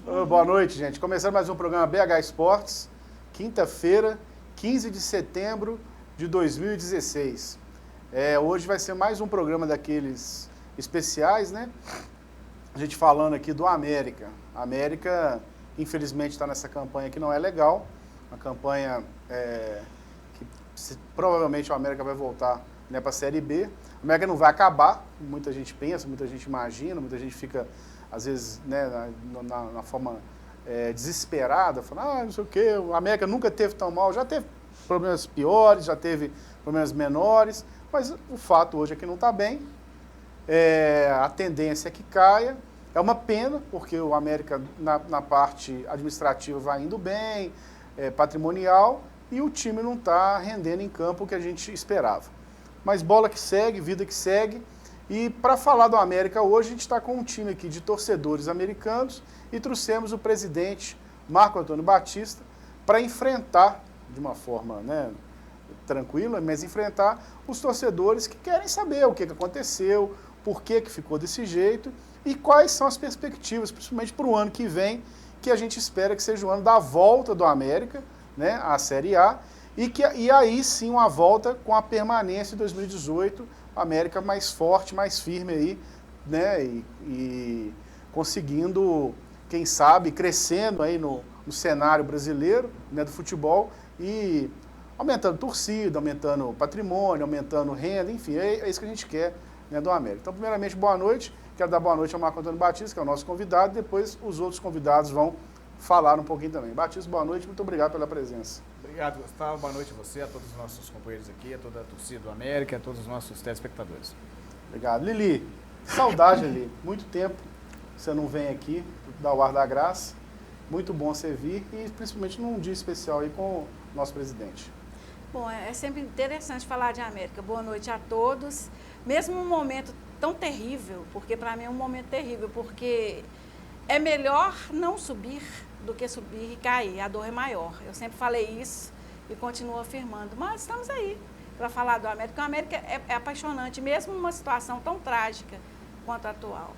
Boa noite, gente. Começando mais um programa BH Esportes, quinta-feira, 15 de setembro de 2016. Hoje vai ser mais um programa daqueles especiais, né? A gente falando aqui do América. A América, infelizmente, está nessa campanha que não é legal. Uma campanha que provavelmente o América vai voltar, né, para a Série B. A América não vai acabar, muita gente pensa, muita gente imagina, muita gente fica, às vezes, né, na forma desesperada, falando, não sei o quê, o América nunca teve tão mal, já teve problemas piores, já teve problemas menores, mas o fato hoje é que não está bem, a tendência é que caia. É uma pena, porque o América, na parte administrativa, vai indo bem, patrimonial, e o time não está rendendo em campo o que a gente esperava. Mas bola que segue, vida que segue. E para falar do América hoje, a gente está com um time aqui de torcedores americanos e trouxemos o presidente Marco Antônio Batista para enfrentar, de uma forma, né, tranquila, mas enfrentar os torcedores que querem saber o que aconteceu, por que ficou desse jeito e quais são as perspectivas, principalmente para o ano que vem, que a gente espera que seja o ano da volta do América, né, à Série A, e aí sim uma volta com a permanência em 2018, a América mais forte, mais firme aí, né, e conseguindo, quem sabe, crescendo aí no cenário brasileiro, né, do futebol e aumentando torcida, aumentando patrimônio, aumentando renda, enfim, é isso que a gente quer, né, do América. Então, primeiramente, boa noite. Quero dar boa noite ao Marco Antônio Batista, que é o nosso convidado, e depois os outros convidados vão falar um pouquinho também. Batista, boa noite, muito obrigado pela presença. Obrigado, Gustavo. Boa noite a você, a todos os nossos companheiros aqui, a toda a torcida do América, a todos os nossos telespectadores. Obrigado. Lili, saudade, Lili. Muito tempo que você não vem aqui dar o ar da graça. Muito bom você vir e principalmente num dia especial aí com o nosso presidente. Bom, é sempre interessante falar de América. Boa noite a todos. Mesmo num momento tão terrível, porque para mim é um momento terrível, porque é melhor não subir do que subir e cair, a dor é maior. Eu sempre falei isso e continuo afirmando, mas estamos aí para falar do América. O América é apaixonante, mesmo numa situação tão trágica quanto a atual.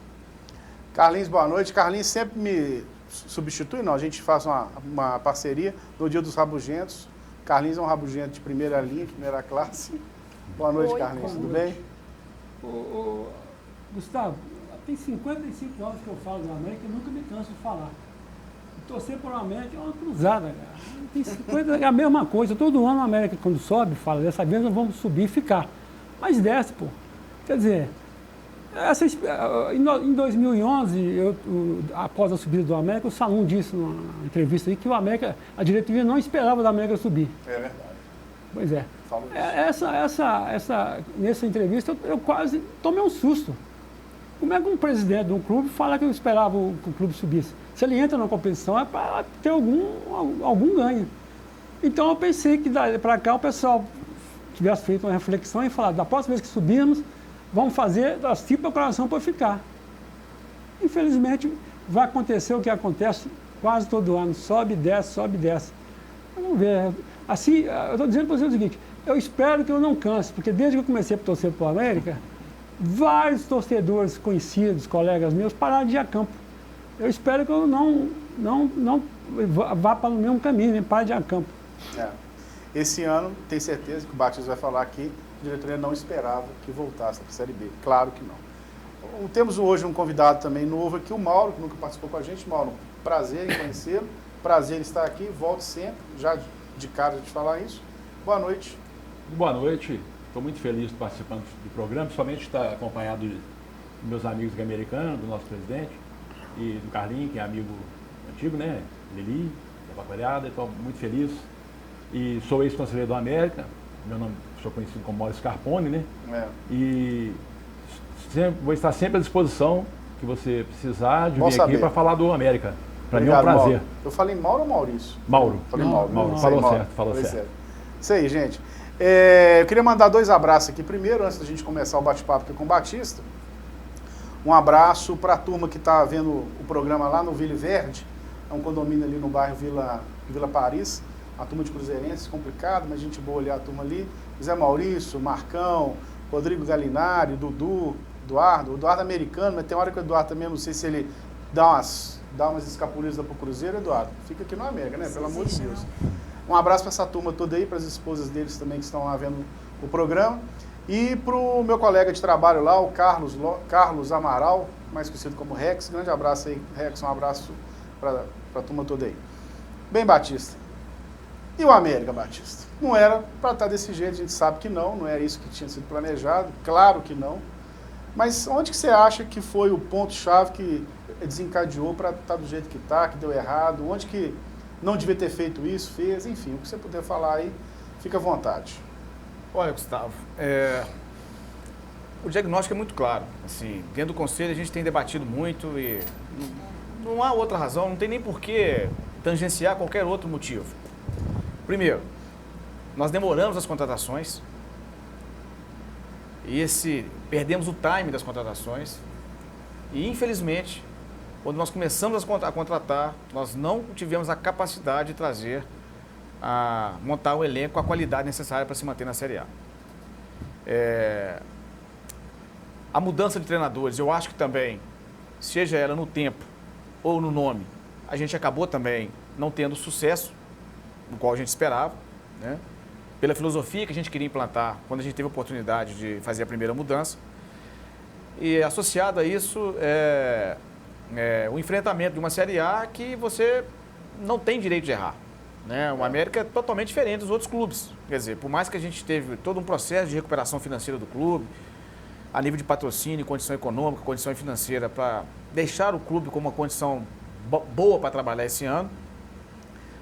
Carlinhos, boa noite. Carlinhos sempre me substitui, não, a gente faz uma parceria no Dia dos Rabugentos. Carlinhos é um rabugento de primeira linha, de primeira classe. Boa noite, Carlinhos, tudo bem? Gustavo, tem 55 anos que eu falo do América e nunca me canso de falar. Torcer por América é uma cruzada, cara. Tem 50, é a mesma coisa. Todo ano a América, quando sobe, fala, dessa vez nós vamos subir e ficar. Mas desce, pô. Quer dizer, em 2011, após a subida do América, o Salum disse numa entrevista aí que o América, a diretoria não esperava da América subir. É verdade. Pois é. Nessa entrevista eu quase tomei um susto. Como é que um presidente de um clube fala que eu esperava que o clube subisse? Se ele entra na competição é para ter algum ganho. Então eu pensei que daí para cá o pessoal tivesse feito uma reflexão e falado, da próxima vez que subirmos, vamos fazer das tipos de operação para ficar. Infelizmente vai acontecer o que acontece quase todo ano, sobe e desce, sobe e desce. Vamos ver. Assim, eu estou dizendo para você o seguinte, eu espero que eu não canse, porque desde que eu comecei a torcer para o América, vários torcedores conhecidos, colegas meus, pararam de ir a campo. Eu espero que eu não vá para o mesmo caminho, nem pare de ir a campo. Esse ano, tenho certeza que o Batista vai falar aqui, a diretoria não esperava que voltasse para a Série B. Claro que não. Temos hoje um convidado também novo aqui, o Mauro, que nunca participou com a gente. Mauro, prazer em conhecê-lo, prazer em estar aqui, volte sempre, já de cara de falar isso. Boa noite. Boa noite. Estou muito feliz participando do programa, principalmente estar acompanhado de meus amigos americanos, do nosso presidente, e do Carlinhos, que é amigo antigo, né? Lili, da Bacalhada. Estou muito feliz. E sou ex-conselheiro do América, meu nome, sou conhecido como Maurício Scarpone, né? E vou estar sempre à disposição que você precisar de vir aqui para falar do América. Para mim é um prazer. Mauro. Eu falei Mauro ou Maurício? Mauro. Falei Mauro. Falou certo. Isso aí, gente. Eu queria mandar 2 abraços aqui. Primeiro, antes da gente começar o bate-papo aqui com o Batista, um abraço para a turma que está vendo o programa lá no Vila Verde, é um condomínio ali no bairro Vila Paris, a turma de cruzeirenses, complicado, mas gente boa ali, a turma ali, Zé Maurício, Marcão, Rodrigo Galinari, Dudu, Eduardo americano, mas tem hora que o Eduardo também, não sei se ele dá dar umas escapulidas pro Cruzeiro, Eduardo, fica aqui no América, né? Pelo amor de Existe, Deus. Um abraço para essa turma toda aí, para as esposas deles também que estão lá vendo o programa. E pro meu colega de trabalho lá, o Carlos Amaral, mais conhecido como Rex. Grande abraço aí, Rex, um abraço para a turma toda aí. Bem, Batista, e o América, Batista? Não era para estar desse jeito, a gente sabe que não era isso que tinha sido planejado, claro que não. Mas onde que você acha que foi o ponto-chave que desencadeou para estar do jeito que está, que deu errado? Onde que não devia ter feito isso, fez? Enfim, o que você puder falar aí, fica à vontade. Olha, Gustavo, o diagnóstico é muito claro. Assim, dentro do Conselho a gente tem debatido muito e não há outra razão, não tem nem por que tangenciar qualquer outro motivo. Primeiro, nós demoramos as contratações e perdemos o time das contratações e, infelizmente, quando nós começamos a contratar, nós não tivemos a capacidade de montar um elenco com a qualidade necessária para se manter na Série A. A mudança de treinadores, eu acho que também, seja ela no tempo ou no nome, a gente acabou também não tendo sucesso, no qual a gente esperava, né? Pela filosofia que a gente queria implantar quando a gente teve a oportunidade de fazer a primeira mudança. E associado a isso, o enfrentamento de uma Série A que você não tem direito de errar. Né? O América é totalmente diferente dos outros clubes. Quer dizer, por mais que a gente teve todo um processo de recuperação financeira do clube, a nível de patrocínio, condição econômica, condição financeira, para deixar o clube com uma condição boa para trabalhar esse ano.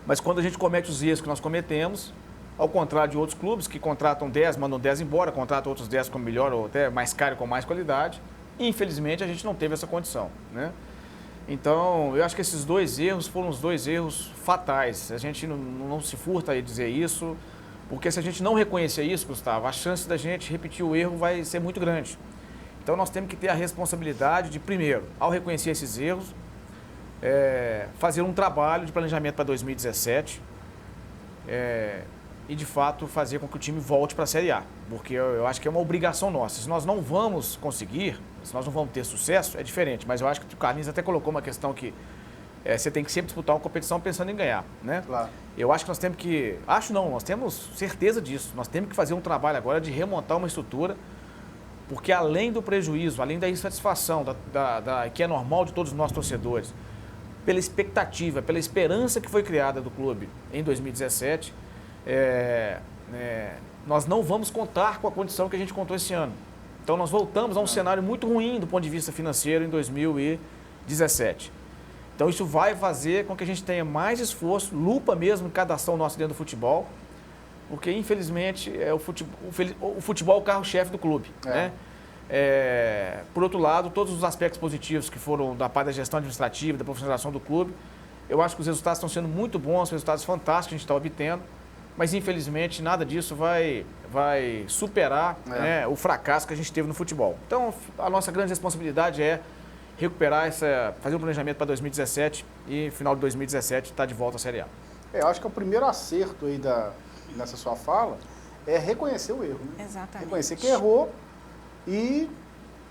Mas quando a gente comete os erros que nós cometemos, ao contrário de outros clubes que contratam 10, mandam 10 embora, contratam outros 10 com melhor ou até mais caro com mais qualidade, infelizmente a gente não teve essa condição. Né? Então, eu acho que esses dois erros foram os dois erros fatais. A gente não se furta a dizer isso, porque se a gente não reconhecer isso, Gustavo, a chance da gente repetir o erro vai ser muito grande. Então, nós temos que ter a responsabilidade de, primeiro, ao reconhecer esses erros, fazer um trabalho de planejamento para 2017 e, de fato, fazer com que o time volte para a Série A, porque eu acho que é uma obrigação nossa. Se nós não vamos conseguir, se nós não vamos ter sucesso, é diferente, mas eu acho que o Carlinhos até colocou uma questão que você tem que sempre disputar uma competição pensando em ganhar, né? Claro. Eu acho que nós temos que... nós temos certeza disso. Nós temos que fazer um trabalho agora de remontar uma estrutura, porque além do prejuízo, além da insatisfação que é normal de todos os nossos torcedores, pela expectativa, pela esperança que foi criada do clube em 2017, nós não vamos contar com a condição que a gente contou esse ano. Então nós voltamos a um cenário muito ruim do ponto de vista financeiro em 2017. Então isso vai fazer com que a gente tenha mais esforço, lupa mesmo em cada ação nossa dentro do futebol, porque infelizmente o futebol é o carro-chefe do clube. Né? Por outro lado, todos os aspectos positivos que foram da parte da gestão administrativa, da profissionalização do clube, eu acho que os resultados estão sendo muito bons, resultados fantásticos que a gente está obtendo, mas infelizmente nada disso vai superar o fracasso que a gente teve no futebol. Então a nossa grande responsabilidade é recuperar fazer um planejamento para 2017 e final de 2017 estar de volta à Série A. Eu acho que o primeiro acerto aí nessa sua fala é reconhecer o erro. Né? Exatamente. Reconhecer que errou e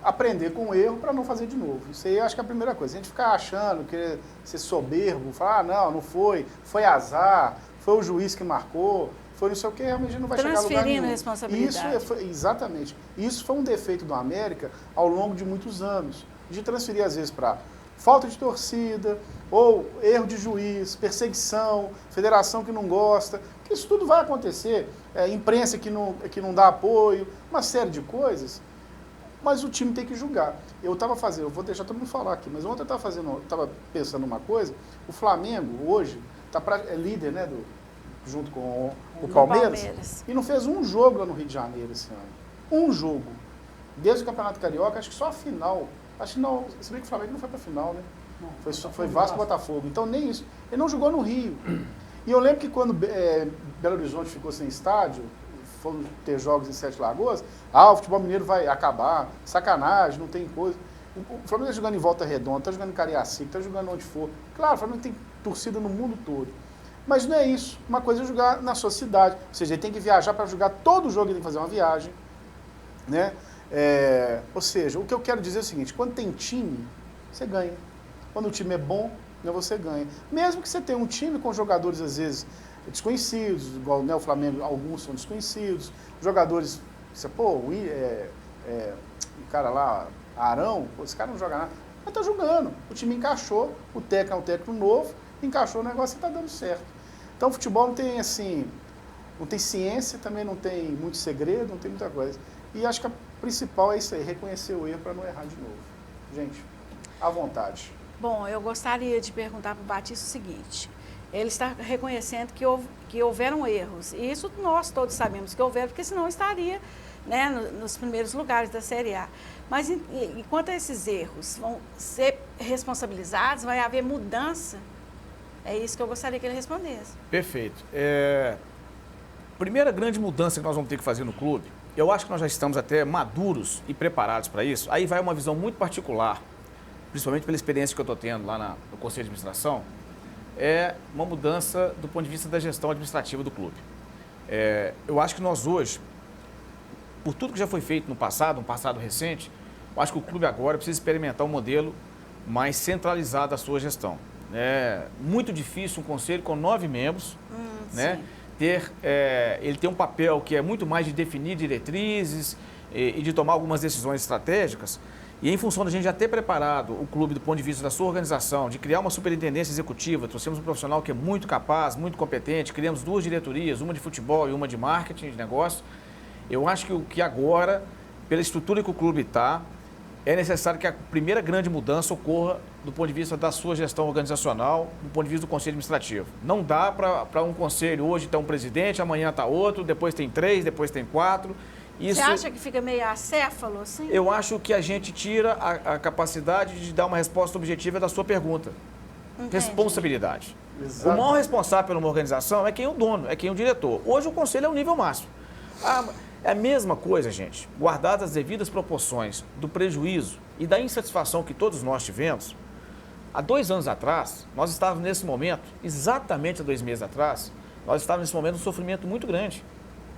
aprender com o erro para não fazer de novo. Isso aí eu acho que é a primeira coisa. A gente ficar achando, querer ser soberbo, falar, não foi azar, foi o juiz que marcou, foi não sei o que, realmente a gente não vai chegar a lugar nenhum. Responsabilidade. Exatamente. Isso foi um defeito do América ao longo de muitos anos. De transferir, às vezes, para falta de torcida, ou erro de juiz, perseguição, federação que não gosta, que isso tudo vai acontecer, imprensa que não dá apoio, uma série de coisas, mas o time tem que julgar. Eu vou deixar todo mundo falar aqui, mas ontem eu estava pensando uma coisa, o Flamengo hoje é líder, né, junto com o Palmeiras, e não fez um jogo lá no Rio de Janeiro esse ano. Um jogo. Desde o Campeonato Carioca, acho que só a final. Acho que não, se bem que o Flamengo não foi para a final, né? Foi Vasco e Botafogo. Então nem isso. Ele não jogou no Rio. E eu lembro que quando Belo Horizonte ficou sem estádio, foram ter jogos em Sete Lagoas, o futebol mineiro vai acabar, sacanagem, não tem coisa. O Flamengo está jogando em Volta Redonda, está jogando em Cariacica, está jogando onde for. Claro, o Flamengo tem torcida no mundo todo. Mas não é isso. Uma coisa é jogar na sua cidade. Ou seja, ele tem que viajar para jogar todo jogo, ele tem que fazer uma viagem, né? Ou seja, o que eu quero dizer é o seguinte, quando tem time, você ganha. Quando o time é bom, né, você ganha. Mesmo que você tenha um time com jogadores, às vezes, desconhecidos, igual, né, o Flamengo, alguns são desconhecidos, jogadores, você, pô, o cara lá, Arão, pô, esse cara não joga nada, mas tá jogando, o time encaixou, o técnico é um técnico novo, encaixou o negócio e tá dando certo. Então o futebol não tem, assim, não tem ciência, também não tem muito segredo, não tem muita coisa. E acho que a principal é isso aí, reconhecer o erro para não errar de novo. Gente, à vontade. Bom, eu gostaria de perguntar para o Batista o seguinte. Ele está reconhecendo que houveram erros. E isso nós todos sabemos que houveram, porque senão estaria, né, nos primeiros lugares da Série A. Mas enquanto esses erros vão ser responsabilizados, vai haver mudança. É isso que eu gostaria que ele respondesse. Perfeito. Primeira grande mudança que nós vamos ter que fazer no clube, eu acho que nós já estamos até maduros e preparados para isso. Aí vai uma visão muito particular, principalmente pela experiência que eu estou tendo lá no Conselho de Administração, é uma mudança do ponto de vista da gestão administrativa do clube. Eu acho que nós hoje, por tudo que já foi feito no passado, um passado recente, eu acho que o clube agora precisa experimentar um modelo mais centralizado da sua gestão. É muito difícil um conselho com 9 membros, né, ele tem um papel que é muito mais de definir diretrizes e de tomar algumas decisões estratégicas. E em função da gente já ter preparado o clube do ponto de vista da sua organização, de criar uma superintendência executiva, trouxemos um profissional que é muito capaz, muito competente, criamos 2 diretorias, uma de futebol e uma de marketing, de negócio. Eu acho que agora, pela estrutura que o clube está, é necessário que a primeira grande mudança ocorra do ponto de vista da sua gestão organizacional, do ponto de vista do conselho administrativo. Não dá para um conselho hoje ter um presidente, amanhã está outro, depois tem 3, depois tem 4. Isso, você acha que fica meio acéfalo assim? Eu acho que a gente tira a capacidade de dar uma resposta objetiva da sua pergunta. Entendi. Responsabilidade. Exato. O maior responsável por uma organização é quem é o dono, é quem é o diretor. Hoje o conselho é o nível máximo. É a mesma coisa, gente, guardadas as devidas proporções do prejuízo e da insatisfação que todos nós tivemos. Há 2 anos atrás, nós estávamos nesse momento, exatamente há 2 meses atrás, nós estávamos nesse momento de um sofrimento muito grande.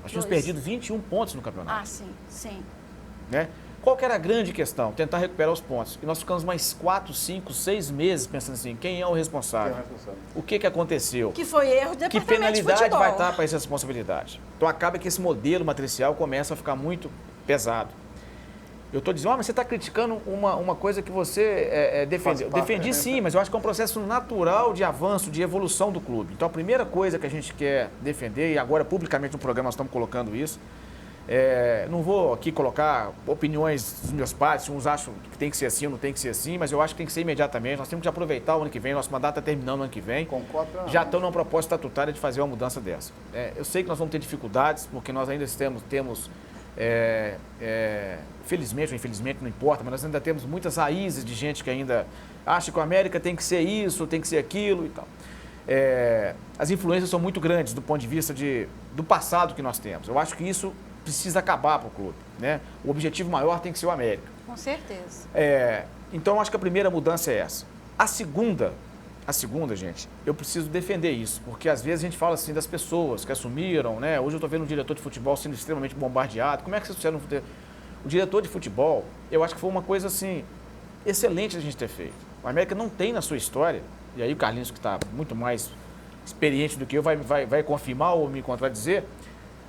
Nós tínhamos perdido 21 pontos no campeonato. Ah, sim, sim. Né? Qual que era a grande questão? Tentar recuperar os pontos. E nós ficamos mais 4, 5, 6 meses pensando assim, quem é o responsável? O que aconteceu? Que foi erro do Que departamento penalidade de futebol. vai estar para essa responsabilidade? Então acaba que esse modelo matricial começa a ficar muito pesado. Eu estou dizendo, mas você está criticando uma coisa que você defendeu. Defendi sim, mas eu acho que é um processo natural de avanço, de evolução do clube. Então a primeira coisa que a gente quer defender, e agora publicamente no programa nós estamos colocando isso, não vou aqui colocar opiniões dos meus pais, uns acham que tem que ser assim ou não tem que ser assim, mas eu acho que tem que ser imediatamente. Nós temos que aproveitar o ano que vem, nosso mandato está terminando no ano que vem. Concordo. Já estão numa proposta estatutária de fazer uma mudança dessa. Eu sei que nós vamos ter dificuldades, porque nós ainda temos felizmente ou infelizmente, não importa, mas nós ainda temos muitas raízes de gente que ainda acha que o América tem que ser isso, tem que ser aquilo e tal. As influências são muito grandes do ponto de vista do passado que nós temos. Eu acho que isso precisa acabar para o clube, né? O objetivo maior tem que ser o América. Com certeza. Então, eu acho que a primeira mudança é essa. A segunda, gente, eu preciso defender isso, porque às vezes a gente fala assim das pessoas que assumiram, né? Hoje eu estou vendo um diretor de futebol sendo extremamente bombardeado. Como é que vocês fizeram? O diretor de futebol, eu acho que foi uma coisa assim, excelente a gente ter feito. O América não tem na sua história, e aí o Carlinhos, que está muito mais experiente do que eu, vai confirmar ou me contradizer,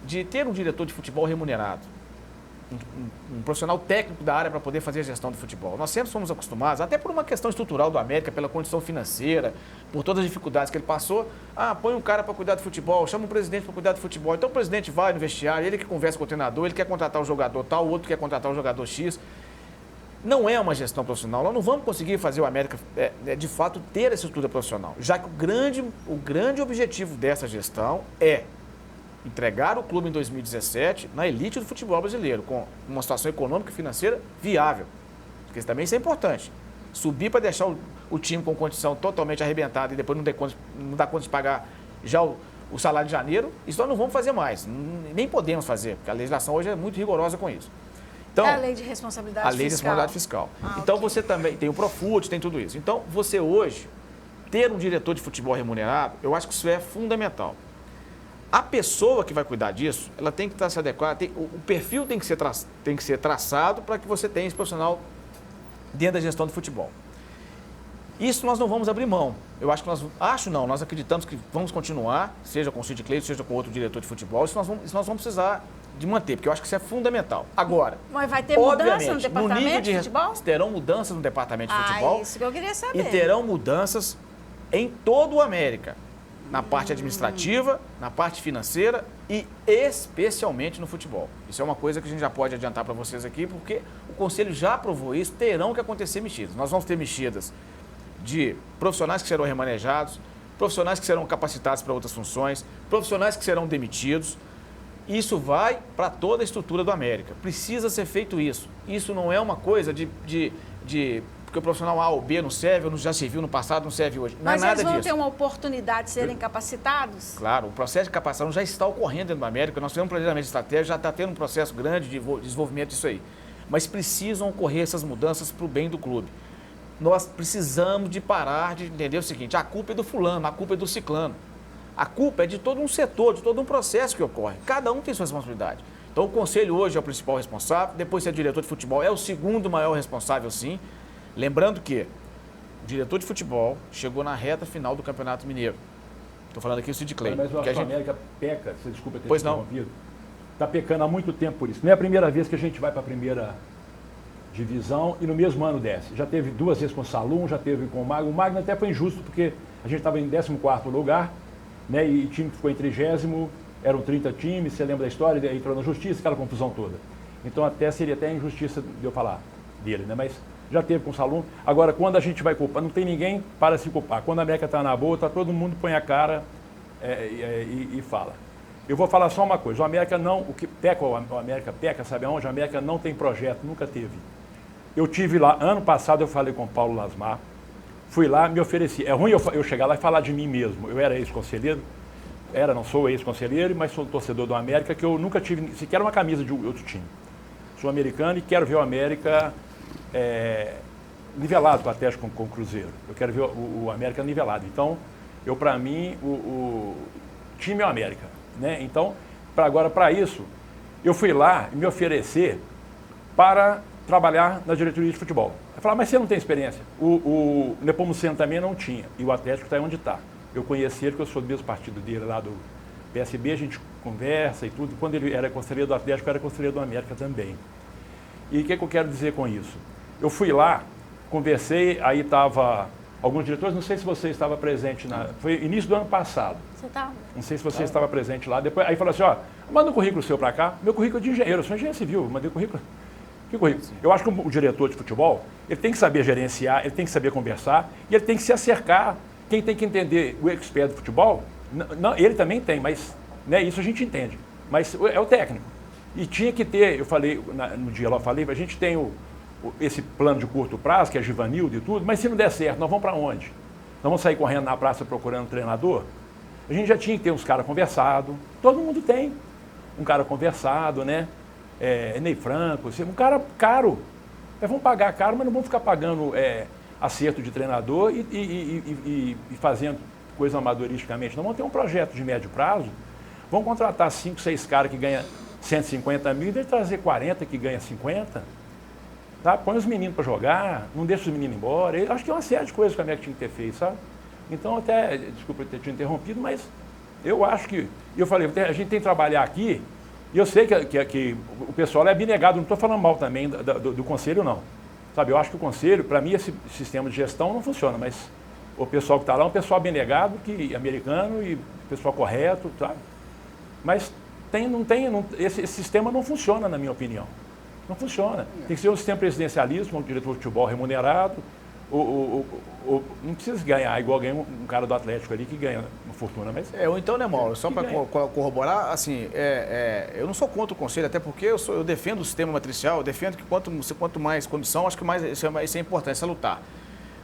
de ter um diretor de futebol remunerado. Um profissional técnico da área para poder fazer a gestão do futebol. Nós sempre fomos acostumados, até por uma questão estrutural do América, pela condição financeira, por todas as dificuldades que ele passou, põe um cara para cuidar do futebol, chama um presidente para cuidar do futebol. Então o presidente vai no vestiário, ele que conversa com o treinador, ele quer contratar o jogador tal, o outro quer contratar o jogador X. Não é uma gestão profissional, nós não vamos conseguir fazer o América, de fato, ter essa estrutura profissional, já que o grande objetivo dessa gestão é entregar o clube em 2017 na elite do futebol brasileiro, com uma situação econômica e financeira viável. Porque também isso é importante. Subir para deixar o time com condição totalmente arrebentada e depois não dá conta de pagar já o salário de janeiro, isso nós não vamos fazer mais. Nem podemos fazer, porque a legislação hoje é muito rigorosa com isso. Então, a lei de responsabilidade fiscal. A lei de responsabilidade fiscal. Então, okay. Você também tem o Profut, tem tudo isso. Então, você hoje, ter um diretor de futebol remunerado, eu acho que isso é fundamental. A pessoa que vai cuidar disso, ela tem que estar se adequar, o perfil tem que ser traçado para que você tenha esse profissional dentro da gestão do futebol. Isso nós não vamos abrir mão. Eu acho que nós acreditamos que vamos continuar, seja com o Sid Clay, seja com outro diretor de futebol, isso nós vamos precisar de manter, porque eu acho que isso é fundamental. Agora, mas vai ter mudança no obviamente, departamento de futebol? terão mudanças no departamento de futebol. Isso que eu queria saber. E terão mudanças em todo o América. Na parte administrativa, na parte financeira e especialmente no futebol. Isso é uma coisa que a gente já pode adiantar para vocês aqui, porque o Conselho já aprovou isso, terão que acontecer mexidas. Nós vamos ter mexidas de profissionais que serão remanejados, profissionais que serão capacitados para outras funções, profissionais que serão demitidos. Isso vai para toda a estrutura do América. Precisa ser feito isso. Isso não é uma coisa porque o profissional A ou B não serve, ou não já serviu no passado, não serve hoje. Não Mas é nada eles vão disso. ter uma oportunidade de serem capacitados? Claro, o processo de capacitação já está ocorrendo dentro do América. Nós temos um planejamento estratégico, já está tendo um processo grande de desenvolvimento disso aí. Mas precisam ocorrer essas mudanças para o bem do clube. Nós precisamos de parar de entender o seguinte: a culpa é do fulano, a culpa é do ciclano. A culpa é de todo um setor, de todo um processo que ocorre. Cada um tem sua responsabilidade. Então o conselho hoje é o principal responsável, depois se é diretor de futebol, é o segundo maior responsável, sim. Lembrando que o diretor de futebol chegou na reta final do Campeonato Mineiro. Estou falando aqui o Sid Clay. Mas eu acho que a América peca, você desculpa ter interrompido. Está pecando há muito tempo por isso. Não é a primeira vez que a gente vai para a primeira divisão e no mesmo ano desce. Já teve 2 vezes com o Salum, já teve com o Magno. O Magno até foi injusto, porque a gente estava em 14º lugar, né, e o time que ficou em 30º, eram 30 times, você lembra da história, entrou na justiça, aquela confusão toda. Então seria até injustiça de eu falar dele, né, mas já teve com o Salum. Agora, quando a gente vai culpar, não tem ninguém para se culpar. Quando a América está na boa, todo mundo põe a cara e fala. Eu vou falar só uma coisa, o América não, o que peca, o América peca, sabe aonde? O América não tem projeto, nunca teve. Eu tive lá, ano passado eu falei com o Paulo Lasmar, fui lá, me ofereci. É ruim eu chegar lá e falar de mim mesmo. Eu era ex-conselheiro, não sou ex-conselheiro, mas sou torcedor do América, que eu nunca tive sequer uma camisa de outro time. Sou americano e quero ver o América nivelado com o Atlético com o Cruzeiro. Eu quero ver o América nivelado. Então, para mim, o time é o América, né? Então, para isso, eu fui lá me oferecer para trabalhar na diretoria de futebol. Eu falei, mas você não tem experiência? O Nepomuceno também não tinha, e o Atlético está onde está. Eu conheci ele, porque eu sou do mesmo partido dele lá do PSB, a gente conversa e tudo. Quando ele era conselheiro do Atlético, eu era conselheiro do América também. E o que eu quero dizer com isso? Eu fui lá, conversei, aí estava alguns diretores, não sei se você estava presente, foi início do ano passado. Você estava? Não sei se você estava presente lá. Depois, aí falou assim, manda um currículo seu para cá. Meu currículo é de engenheiro, eu sou engenheiro civil, mandei currículo. Que currículo? Eu acho que o diretor de futebol, ele tem que saber gerenciar, ele tem que saber conversar, e ele tem que se acercar. Quem tem que entender o expert de futebol, ele também tem, mas isso a gente entende. Mas é o técnico. E tinha que ter, eu falei, no dia lá eu falei, a gente tem esse plano de curto prazo, que é Givanildo e tudo, mas se não der certo, nós vamos para onde? Nós vamos sair correndo na praça procurando um treinador? A gente já tinha que ter uns caras conversados, todo mundo tem um cara conversado, né? Ney Franco, um cara caro. Vamos pagar caro, mas não vamos ficar pagando acerto de treinador e fazendo coisa amadoristicamente. Não vamos ter um projeto de médio prazo, vamos contratar 5, 6 caras que ganham 150 mil e daí trazer 40 que ganha 50. Tá? Põe os meninos para jogar, não deixa os meninos embora. Eu acho que é uma série de coisas que a América tinha que ter feito, sabe? Então, até, desculpa ter te interrompido, mas eu acho que... Eu falei, a gente tem que trabalhar aqui, e eu sei que o pessoal é abnegado, não estou falando mal também do conselho, não. Sabe, eu acho que o conselho, para mim, esse sistema de gestão não funciona, mas o pessoal que está lá é um pessoal abnegado, americano e pessoal correto, sabe? Mas esse sistema não funciona, na minha opinião. Não funciona. Tem que ser um sistema presidencialismo, um diretor de futebol remunerado. Não precisa ganhar igual ganha um cara do Atlético ali que ganha uma fortuna, mas... Ou então, né, Mauro, só para corroborar, assim, eu não sou contra o conselho, até porque eu defendo o sistema matricial, eu defendo que quanto mais condição, acho que mais isso é importante, isso é lutar.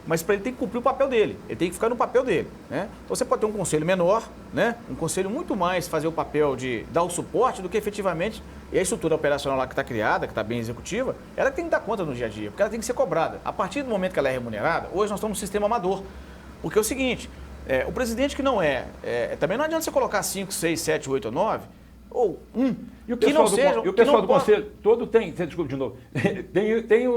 Mas para ele tem que cumprir o papel dele, ele tem que ficar no papel dele, né? Então você pode ter um conselho menor, né? Um conselho muito mais fazer o papel de dar o suporte do que efetivamente, e a estrutura operacional lá que está criada, que está bem executiva, ela tem que dar conta no dia a dia, porque ela tem que ser cobrada. A partir do momento que ela é remunerada, hoje nós estamos num sistema amador, porque é o seguinte, o presidente que não também não adianta você colocar 5, 6, 7, 8 ou 9, ou e o pessoal o pessoal do conselho todo tem, desculpa de novo, tem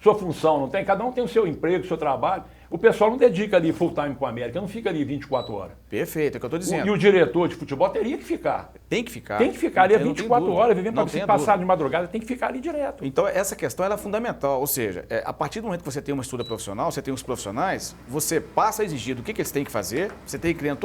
sua função, não tem? Cada um tem o seu emprego, o seu trabalho. O pessoal não dedica ali full time com a América, não fica ali 24 horas. Perfeito, é o que eu estou dizendo. E o diretor de futebol teria que ficar. Tem que ficar. Tem que ficar ali Não tem 24 dúvida. horas, vivendo Não para tem se passar dúvida. de madrugada, tem que ficar ali direto. Então, essa questão ela é fundamental. Ou seja, a partir do momento que você tem uma estrutura profissional, você tem os profissionais, você passa a exigir do que eles têm que fazer, você tem que criar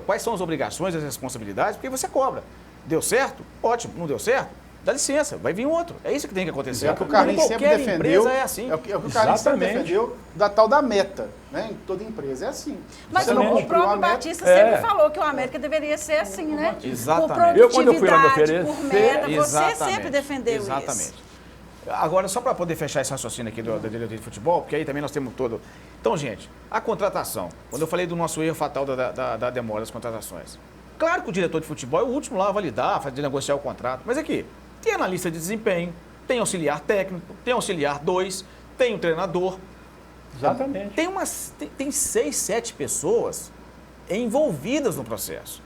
quais são as obrigações, as responsabilidades, porque você cobra. Deu certo? Ótimo. Não deu certo? Dá licença, vai vir outro. É isso que tem que acontecer. É o que o Carlinhos sempre defendeu. Empresa é assim. É o que o Carlinhos sempre defendeu da tal da meta, né? Em toda empresa é assim. Mas Você não o cumpriu a próprio meta, Batista sempre falou que o América deveria ser assim, né? Exatamente. Por Quando eu fui lá me produtividade, por meta, você Exatamente. sempre defendeu Exatamente. isso. Agora, só para poder fechar esse raciocínio aqui da diretoria de futebol, porque aí também nós temos todo... Então, gente, a contratação. Quando eu falei do nosso erro fatal da demora das contratações. Claro que o diretor de futebol é o último lá a validar, a negociar o contrato. Mas aqui, tem analista de desempenho, tem auxiliar técnico, tem auxiliar 2, tem o treinador. Exatamente. Tem 6, 7 pessoas envolvidas no processo.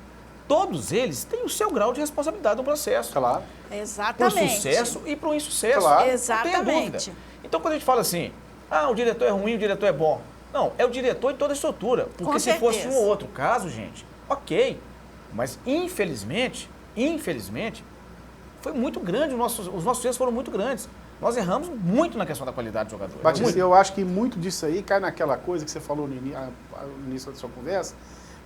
Todos eles têm o seu grau de responsabilidade no processo. Claro. Para o Exatamente. sucesso e para o insucesso. Claro. Não tenha Exatamente. dúvida. Então, quando a gente fala assim, o diretor é ruim, o diretor é bom. Não, é o diretor e toda a estrutura. Porque Com se fosse certeza. um ou outro caso, gente, ok. Mas, infelizmente, foi muito grande, os nossos erros foram muito grandes. Nós erramos muito na questão da qualidade do jogador. Batista, Muito. eu acho que muito disso aí cai naquela coisa que você falou no início da sua conversa,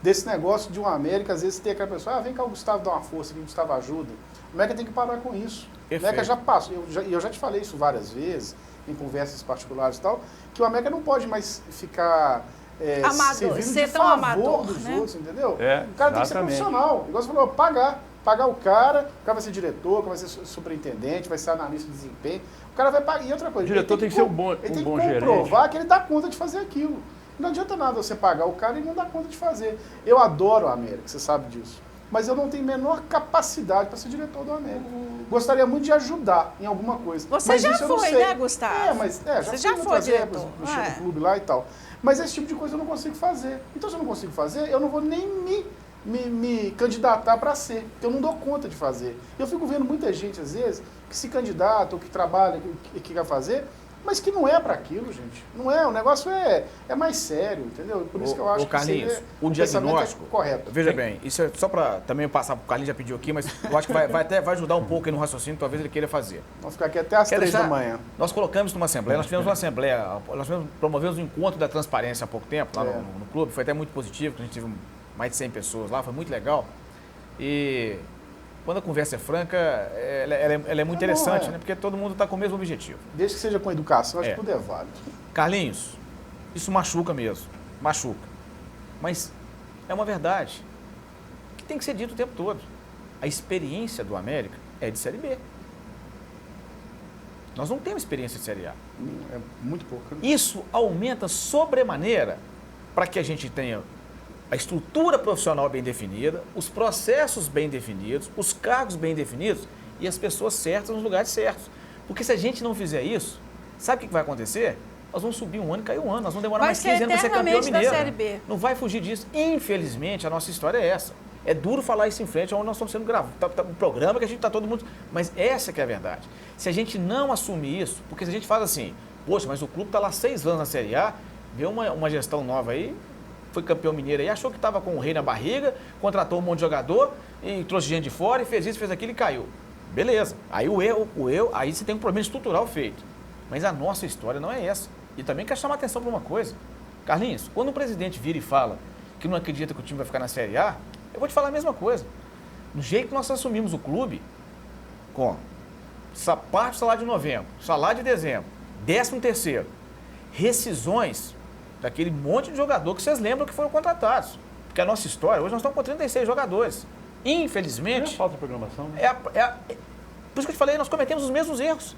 desse negócio de uma América, às vezes tem aquela pessoa, vem cá o Gustavo dá uma força, que o Gustavo ajuda. O América tem que parar com isso. O Perfeito. América já passou, eu já te falei isso várias vezes, em conversas particulares e tal, que o América não pode mais ficar Amador, servindo ser de tão favor amador, dos né? outros, entendeu? É, O cara tem que ser exatamente. profissional. Igual você falou, pagar o cara vai ser diretor, o cara vai ser superintendente, vai ser analista de desempenho. O cara vai pagar. E outra coisa, O diretor ele tem que ser um bom ele tem que gerente. comprovar que ele dá conta de fazer aquilo. Não adianta nada você pagar o cara e não dar conta de fazer. Eu adoro a América, você sabe disso. Mas eu não tenho a menor capacidade para ser diretor do América. Gostaria muito de ajudar em alguma coisa. Você mas já isso eu não foi, sei. né, Gustavo? Já Você fui já em foi outras diretor. épocas, mexer no clube lá e tal. Mas esse tipo de coisa eu não consigo fazer. Então, se eu não consigo fazer, eu não vou nem me candidatar para ser, porque eu não dou conta de fazer. Eu fico vendo muita gente, às vezes, que se candidata ou que trabalha, que quer fazer, mas que não é para aquilo, gente. Não é, o negócio é mais sério, entendeu? Por isso que eu acho Carlinhos, que o diagnóstico é correto. Veja bem, isso é só para também passar para o Carlinhos, já pediu aqui, mas eu acho que vai ajudar um pouco aí no raciocínio, talvez ele queira fazer. Vamos ficar aqui até às 3 da manhã. Nós colocamos numa assembleia, nós tivemos uma assembleia, promovemos um encontro da transparência há pouco tempo lá no clube, foi até muito positivo, que a gente teve mais de 100 pessoas lá, foi muito legal. E quando a conversa é franca, ela é muito interessante, né? Porque todo mundo está com o mesmo objetivo. Desde que seja com educação, acho que tudo é válido. Carlinhos, isso machuca mesmo, machuca. Mas é uma verdade que tem que ser dito o tempo todo. A experiência do América é de Série B. Nós não temos experiência de Série A. É muito pouco. Né? Isso aumenta sobremaneira para que a gente tenha a estrutura profissional bem definida, os processos bem definidos, os cargos bem definidos e as pessoas certas nos lugares certos. Porque se a gente não fizer isso, sabe o que vai acontecer? Nós vamos subir um ano e cair um ano. Nós vamos demorar mais 15 anos para ser campeão mineiro. Série B. Não vai fugir disso. Infelizmente, a nossa história é essa. É duro falar isso em frente onde nós estamos sendo gravados. Tá um programa que a gente está todo mundo... Mas essa que é a verdade. Se a gente não assumir isso, porque se a gente faz assim, poxa, mas o clube está lá 6 anos na Série A, vê uma gestão nova aí, foi campeão mineiro aí, achou que estava com o rei na barriga, contratou um monte de jogador, e trouxe gente de fora, e fez isso, fez aquilo e caiu. Beleza. Aí aí você tem um problema estrutural feito. Mas a nossa história não é essa. E também quero chamar atenção para uma coisa. Carlinhos, quando o presidente vira e fala que não acredita que o time vai ficar na Série A, eu vou te falar a mesma coisa. Do jeito que nós assumimos o clube, com parte do salário de novembro, salário de dezembro, 13º, rescisões daquele monte de jogador que vocês lembram que foram contratados. Porque a nossa história, hoje nós estamos com 36 jogadores. Infelizmente... Falta de programação, né? Por isso que eu te falei, nós cometemos os mesmos erros.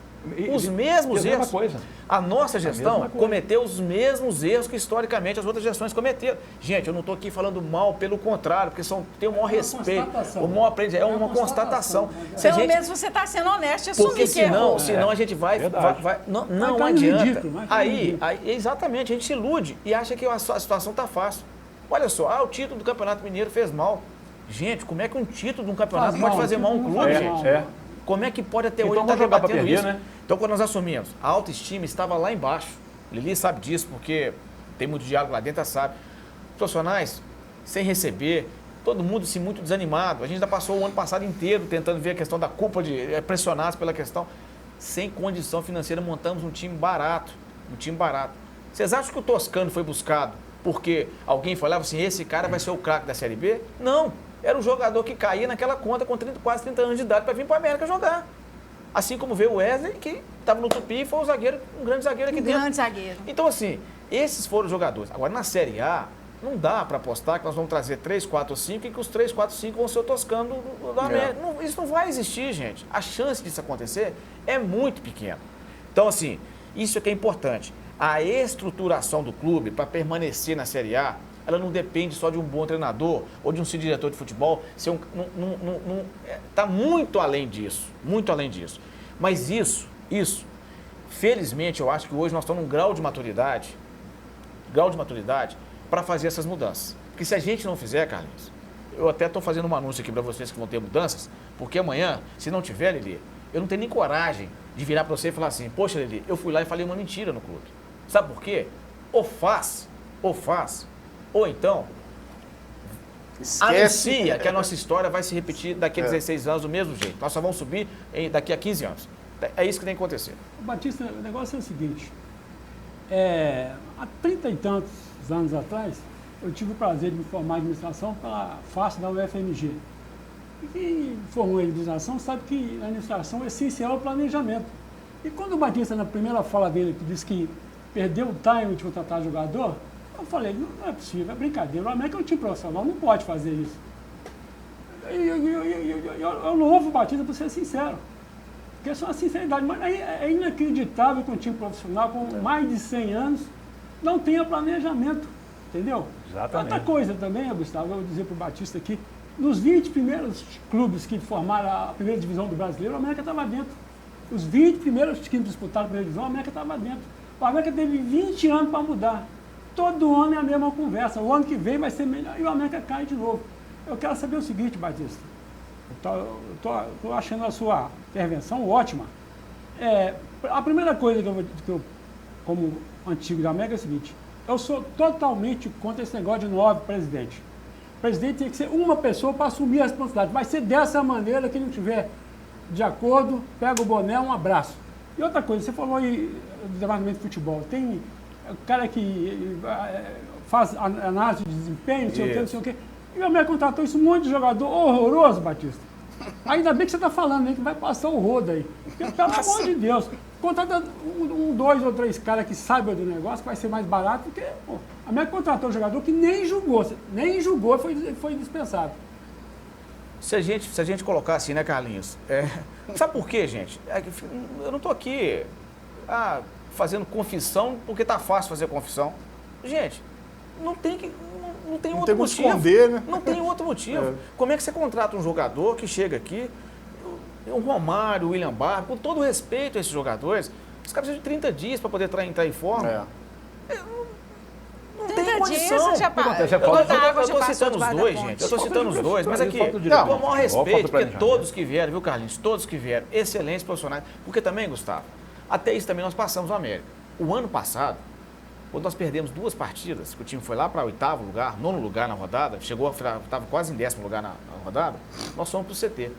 Os mesmos erros. erros. A mesma coisa. A nossa gestão mesma coisa. cometeu os mesmos erros que historicamente as outras gestões cometeram. Gente, eu não estou aqui falando mal, pelo contrário, porque tem o maior respeito, o maior aprendizado. É uma constatação. Se a Pelo gente... menos você está sendo honesto e assumir Porque que errou. senão a gente vai não cair no adianta. ridículo, Aí, exatamente, a gente se ilude e acha que a situação está fácil. Olha só, o título do Campeonato Mineiro fez mal. Gente, como é que um título de um campeonato pode fazer mal a um clube, gente? Como é que pode até hoje Então estar vamos jogar pra debatendo perder, isso? né? Então, quando nós assumimos, a autoestima estava lá embaixo. Lili sabe disso, porque tem muito diálogo lá dentro, sabe? Os profissionais, sem receber, todo mundo assim, muito desanimado. A gente já passou o ano passado inteiro tentando ver a questão da culpa, pressionados pela questão. Sem condição financeira, montamos um time barato. Vocês acham que o Toscano foi buscado porque alguém falava assim, esse cara vai ser o craque da Série B? Não, era um jogador que caía naquela conta com quase 30 anos de idade para vir para a América jogar. Assim como veio o Wesley, que estava no Tupi e foi um grande zagueiro aqui dentro. Um grande zagueiro. Então, assim, esses foram os jogadores. Agora, na Série A, não dá para apostar que nós vamos trazer 3, 4, 5 e que os 3, 4, 5 vão ser o Toscano do América. Não, isso não vai existir, gente. A chance disso acontecer é muito pequena. Então, assim, isso é que é importante. A estruturação do clube para permanecer na Série A, ela não depende só de um bom treinador ou de um diretor de futebol. Está muito além disso, muito além disso. Mas isso, felizmente, eu acho que hoje nós estamos num grau de maturidade para fazer essas mudanças. Porque se a gente não fizer, Carlinhos, eu até estou fazendo um anúncio aqui para vocês que vão ter mudanças, porque amanhã, se não tiver, Lili, eu não tenho nem coragem de virar para você e falar assim, poxa, Lili, eu fui lá e falei uma mentira no clube. Sabe por quê? Ou faz, ou então anuncia que a nossa história vai se repetir daqui a 16 anos do mesmo jeito. Nós só vamos subir daqui a 15 anos. É isso que tem que acontecer. Batista, o negócio é o seguinte, há 30 e tantos anos atrás, eu tive o prazer de me formar em administração pela FACE da UFMG. E quem formou em administração sabe que na administração é essencial o planejamento. E quando o Batista, na primeira fala dele, disse que perdeu o time de contratar jogador, eu falei, não é possível, é brincadeira. O América é um time profissional, não pode fazer isso. Eu louvo o Batista, para ser sincero. Porque é só a sinceridade. Mas é inacreditável que um time profissional com mais de 100 anos não tenha planejamento, entendeu? Exatamente. Outra coisa também, Gustavo, eu vou dizer para o Batista aqui, nos 20 primeiros clubes que formaram a primeira divisão do brasileiro, o América estava dentro. Os 20 primeiros que disputaram a primeira divisão, a América estava dentro. O América teve 20 anos para mudar. Todo ano é a mesma conversa. O ano que vem vai ser melhor e o América cai de novo. Eu quero saber o seguinte, Batista. Estou achando a sua intervenção ótima. A primeira coisa que eu, como antigo da América, é o seguinte. Eu sou totalmente contra esse negócio de 9 presidentes. O presidente tem que ser uma pessoa para assumir a responsabilidade. Vai ser dessa maneira que não tiver de acordo, pega o boné, um abraço. E outra coisa, você falou aí do departamento de futebol. Tem cara que faz análise de desempenho, não sei o quê. E o América contratou um monte de jogador horroroso, Batista. Ainda bem que você está falando aí, que vai passar o rodo aí. Porque, pelo amor de Deus, contrata 2 ou 3 caras que saibam do negócio, que vai ser mais barato, porque a América contratou um jogador que nem julgou e foi dispensado. Se a gente colocar assim, né, Carlinhos? Sabe por quê, gente? Eu não estou aqui fazendo confissão porque tá fácil fazer confissão. Gente, não tem outro motivo. Esconder, né? Não tem outro motivo. Como é que você contrata um jogador que chega aqui, o Romário, o William Barra, com todo respeito a esses jogadores, os caras precisam de 30 dias para poder entrar em forma. Não tem condição. Eu estou citando os dois, gente. Eu estou citando os dois, mas aqui, com o maior respeito, porque todos que vieram, viu, Carlinhos? Todos que vieram, excelentes profissionais. Porque também, Gustavo, até isso também nós passamos no América. O ano passado, quando nós perdemos 2 partidas, que o time foi lá para 8º lugar, 9º lugar na rodada, estava quase em 10º lugar na rodada, nós fomos para o CT.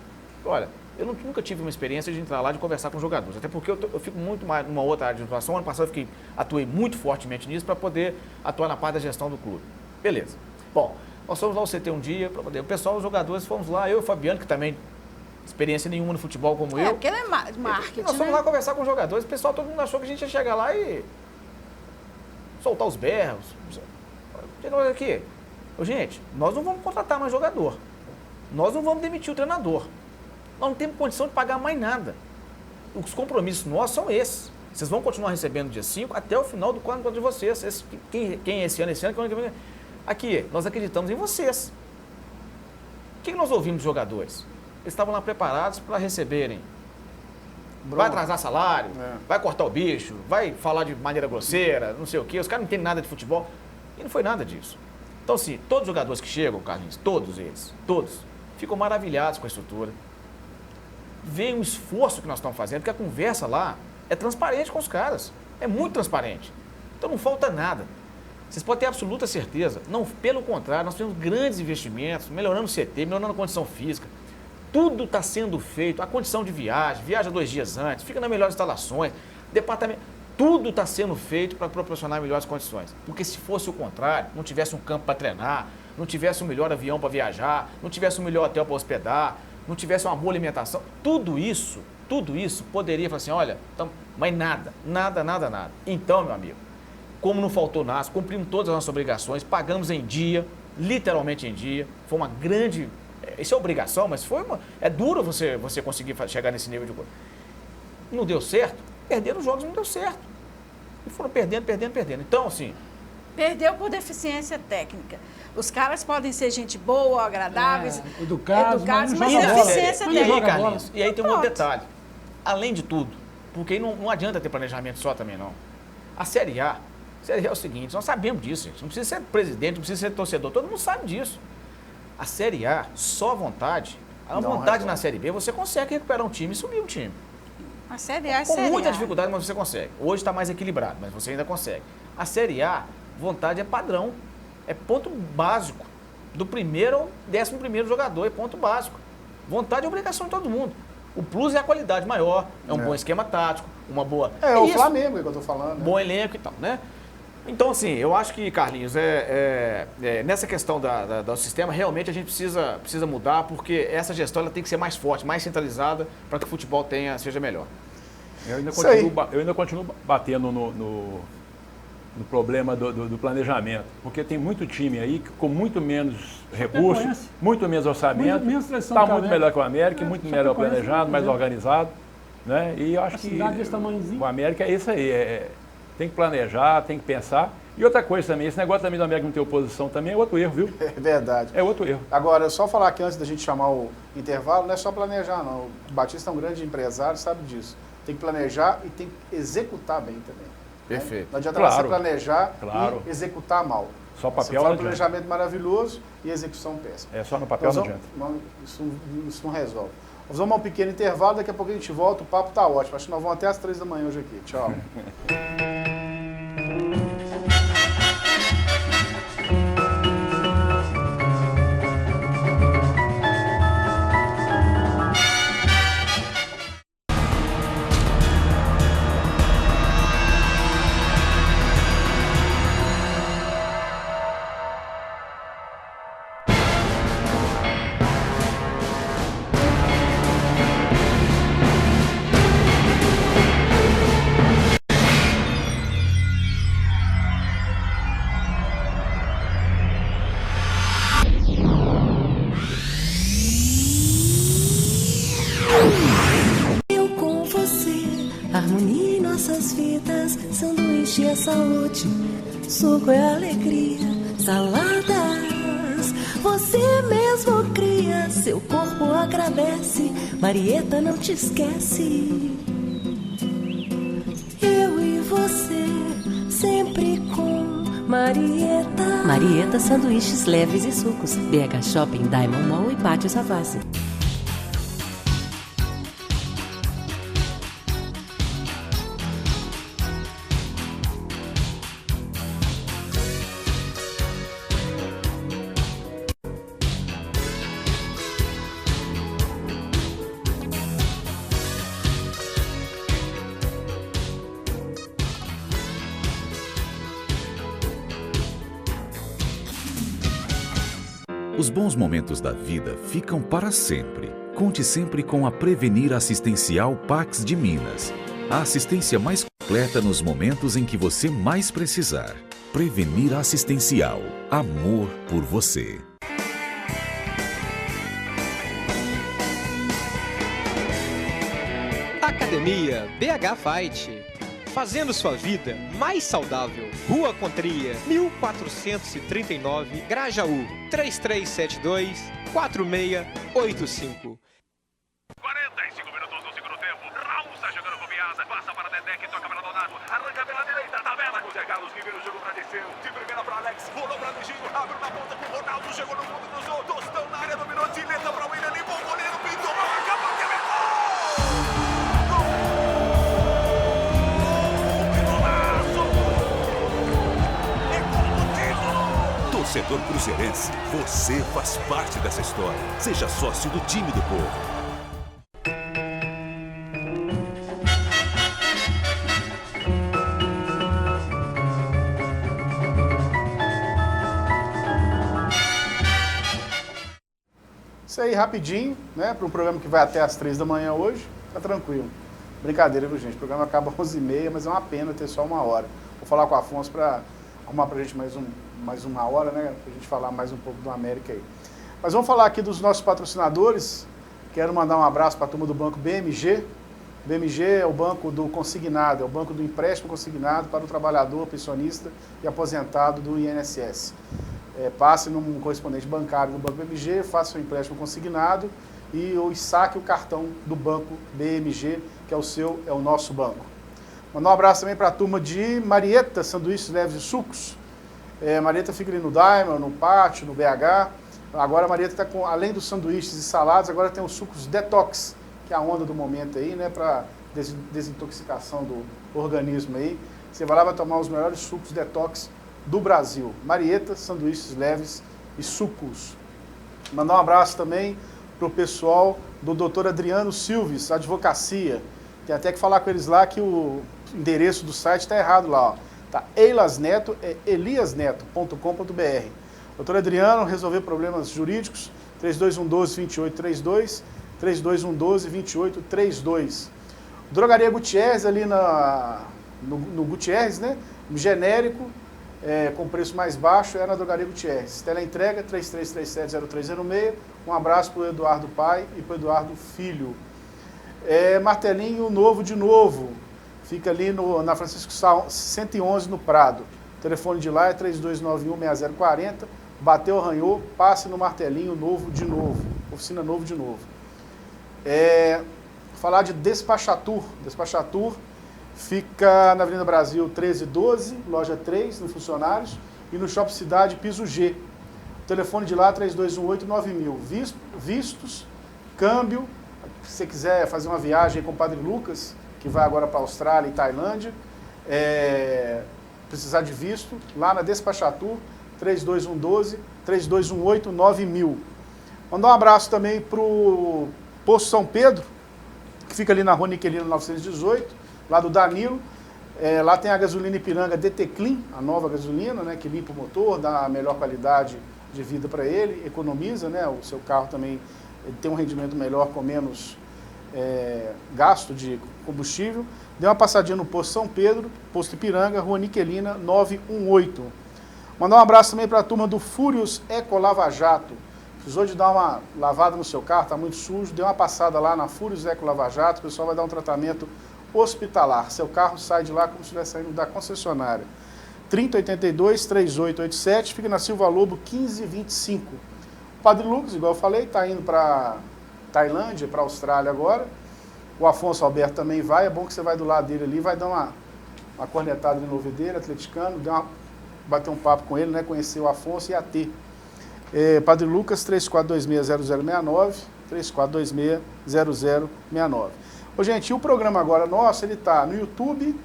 Olha, eu nunca tive uma experiência de entrar lá, de conversar com jogadores, até porque eu fico muito mais numa outra área de atuação. Ano passado eu atuei muito fortemente nisso para poder atuar na parte da gestão do clube. Beleza. Bom, nós fomos lá ao CT um dia, para poder, o pessoal, os jogadores, fomos lá, eu e o Fabiano, que também experiência nenhuma no futebol como eu. Porque ele é marketing, nós fomos lá conversar com os jogadores, o pessoal, todo mundo achou que a gente ia chegar lá e soltar os berros. Chegamos aqui. Gente, nós não vamos contratar mais jogador. Nós não vamos demitir o treinador. Nós não temos condição de pagar mais nada. Os compromissos nossos são esses. Vocês vão continuar recebendo dia 5 até o final do contrato de vocês. Quem é esse ano, quem é ano. Aqui, nós acreditamos em vocês. O que nós ouvimos dos jogadores? Eles estavam lá preparados para receberem. Vai atrasar salário, vai cortar o bicho, vai falar de maneira grosseira, não sei o quê. Os caras não entendem nada de futebol. E não foi nada disso. Então, assim, todos os jogadores que chegam, Carlinhos, todos eles, ficam maravilhados com a estrutura. Veem o esforço que nós estamos fazendo, porque a conversa lá é transparente com os caras. É muito transparente. Então não falta nada. Vocês podem ter absoluta certeza. Não, pelo contrário, nós temos grandes investimentos, melhorando o CT, melhorando a condição física. Tudo está sendo feito, a condição de viagem, viaja 2 dias antes, fica nas melhores instalações, departamento, tudo está sendo feito para proporcionar melhores condições. Porque se fosse o contrário, não tivesse um campo para treinar, não tivesse um melhor avião para viajar, não tivesse um melhor hotel para hospedar, não tivesse uma boa alimentação, tudo isso poderia falar assim, olha, mas nada. Então, meu amigo, como não faltou nada, cumprimos todas as nossas obrigações, pagamos em dia, literalmente em dia, foi uma grande, isso é obrigação, mas é duro você conseguir chegar nesse nível de coisa. Não deu certo, perderam os jogos, não deu certo. E foram perdendo. Então, assim... Perdeu por deficiência técnica. Os caras podem ser gente boa, agradáveis, educados, mas não joga deficiência bola. técnica. Carlinhos, e aí tem um outro Pronto. detalhe. Além de tudo, porque não adianta ter planejamento só também, não. A Série A é o seguinte, nós sabemos disso, gente. Não precisa ser presidente, não precisa ser torcedor, todo mundo sabe disso. A Série A, só a vontade na Série B, você consegue recuperar um time e subir um time. A Série A é Com Série muita A. dificuldade, mas você consegue. Hoje está mais equilibrado, mas você ainda consegue. A Série A, vontade é padrão, é ponto básico. Do primeiro ao 11º jogador, é ponto básico. Vontade é obrigação de todo mundo. O plus é a qualidade maior, é um bom esquema tático, uma boa... o isso. Flamengo é que eu tô falando. Né? Bom elenco e tal, né? Então, assim, eu acho que, Carlinhos, nessa questão do sistema, realmente a gente precisa mudar, porque essa gestão ela tem que ser mais forte, mais centralizada, para que o futebol seja melhor. Eu ainda continuo batendo no problema do planejamento, porque tem muito time aí que com muito menos recursos, muito menos orçamento, está muito melhor que o América, muito melhor planejado, mais organizado, né? E eu acho que o América é isso aí, tem que planejar, tem que pensar. E outra coisa também, esse negócio também do América não ter oposição também é outro erro, viu? É verdade. É outro erro. Agora, só falar que antes da gente chamar o intervalo, não é só planejar, não. O Batista é um grande empresário, sabe disso. Tem que planejar e tem que executar bem também. Perfeito. Não adianta você planejar e executar mal. Só papel você não faz um adianta. planejamento maravilhoso e execução péssima. É só no papel não adianta. Isso não resolve. Nós vamos a um pequeno intervalo, daqui a pouco a gente volta, o papo tá ótimo. Acho que nós vamos até às 3 da manhã hoje aqui. Tchau. Harmonia em nossas vidas, sanduíche é saúde, suco é alegria, saladas. Você mesmo cria, seu corpo agradece, Marieta não te esquece. Eu e você, sempre com Marieta. Marieta, sanduíches leves e sucos, BH Shopping, Diamond Mall e Pátio Savassi. Os bons momentos da vida ficam para sempre. Conte sempre com a Prevenir Assistencial Pax de Minas. A assistência mais completa nos momentos em que você mais precisar. Prevenir Assistencial. Amor por você. Academia BH Fight. Fazendo sua vida mais saudável. Rua Contria, 1439, Grajaú, 3372-4685. 45 minutos do segundo tempo. Raul está jogando bobeada. Passa para Dedé, que toca para Donato. Arranca pela direita, tabela com o Zé Carlos, que vira o jogo para descer. De primeira para Alex, rolou para Dejinho. Abriu na ponta com o Ronaldo, chegou no fundo do jogo. Tostão na área, dominou Dileta para o William. Limpou o goleiro, pintou, acabou, que é gol! torcedor cruzeirense, você faz parte dessa história. Seja sócio do time do povo. Isso aí, rapidinho, né? Para um programa que vai até às 3 da manhã hoje, tá tranquilo. Brincadeira, viu, gente? O programa acaba às 11h30, mas é uma pena ter só 1 hora. Vou falar com o Afonso para arrumar pra gente mais 1 hora, né? Pra gente falar mais um pouco do América aí. Mas vamos falar aqui dos nossos patrocinadores. Quero mandar um abraço para a turma do Banco BMG. BMG é o banco do consignado, é o banco do empréstimo consignado para o trabalhador, pensionista e aposentado do INSS. Passe num correspondente bancário do Banco BMG, faça o empréstimo consignado e saque o cartão do Banco BMG, que é o nosso banco. Mandar um abraço também para a turma de Marieta, Sanduíches Leves e Sucos. Marieta fica ali no Diamond, no Pátio, no BH. Agora a Marieta está com, além dos sanduíches e saladas, agora tem os sucos detox, que é a onda do momento aí, né, para desintoxicação do organismo aí. Você vai lá, vai tomar os melhores sucos detox do Brasil. Marieta, sanduíches leves e sucos. Mandar um abraço também para o pessoal do Dr. Adriano Silves, Advocacia. Tem até que falar com eles lá que o endereço do site está errado lá, ó. Tá Eilas Neto, é eliasneto.com.br. Doutor Adriano, resolver problemas jurídicos, 3212-2832, 3212-2832. Drogaria Gutierrez, ali no Gutierrez, né? Genérico, com preço mais baixo, é na Drogaria Gutierrez. Teleentrega, 3337-0306. Um abraço para o Eduardo Pai e para o Eduardo Filho. Martelinho Novo de Novo. Fica ali na Francisco Sá, 111, no Prado. O telefone de lá é 3291-6040. Bateu, arranhou, passe no Martelinho Novo de Novo. Oficina Novo de Novo. Falar de Despachatur. Despachatur fica na Avenida Brasil 1312, loja 3, no Funcionários, e no Shopping Cidade, piso G. O telefone de lá é 3218-9000. Vistos, câmbio, se você quiser fazer uma viagem com o Padre Lucas, que vai agora para a Austrália e Tailândia, precisar de visto, lá na Despachatur, 3218-9000. Mandar um abraço também para o Posto São Pedro, que fica ali na Rua Niquelina 918, lá do Danilo. Lá tem a gasolina Ipiranga DT Clean, a nova gasolina, né, que limpa o motor, dá a melhor qualidade de vida para ele, economiza, né, o seu carro também tem um rendimento melhor com menos gasto de combustível. Dê uma passadinha no Posto São Pedro, Posto Ipiranga, Rua Niquelina 918. Mandar um abraço também para a turma do Fúrios Eco Lava Jato. Precisou de dar uma lavada no seu carro, está muito sujo, dê uma passada lá na Fúrios Eco Lava Jato, o pessoal vai dar um tratamento hospitalar. Seu carro sai de lá como se estivesse saindo da concessionária. 3082-3887, fica na Silva Lobo 1525. O Padre Lucas, igual eu falei, está indo para Tailândia, para a Austrália agora. O Afonso Alberto também vai, é bom que você vai do lado dele ali, vai dar uma cornetada no ouvideiro, atleticano, bater um papo com ele, né, conhecer o Afonso e a T. Padre Lucas, 3426-0069, 3426-0069. Ô, gente, e o programa agora nosso, ele está no YouTube,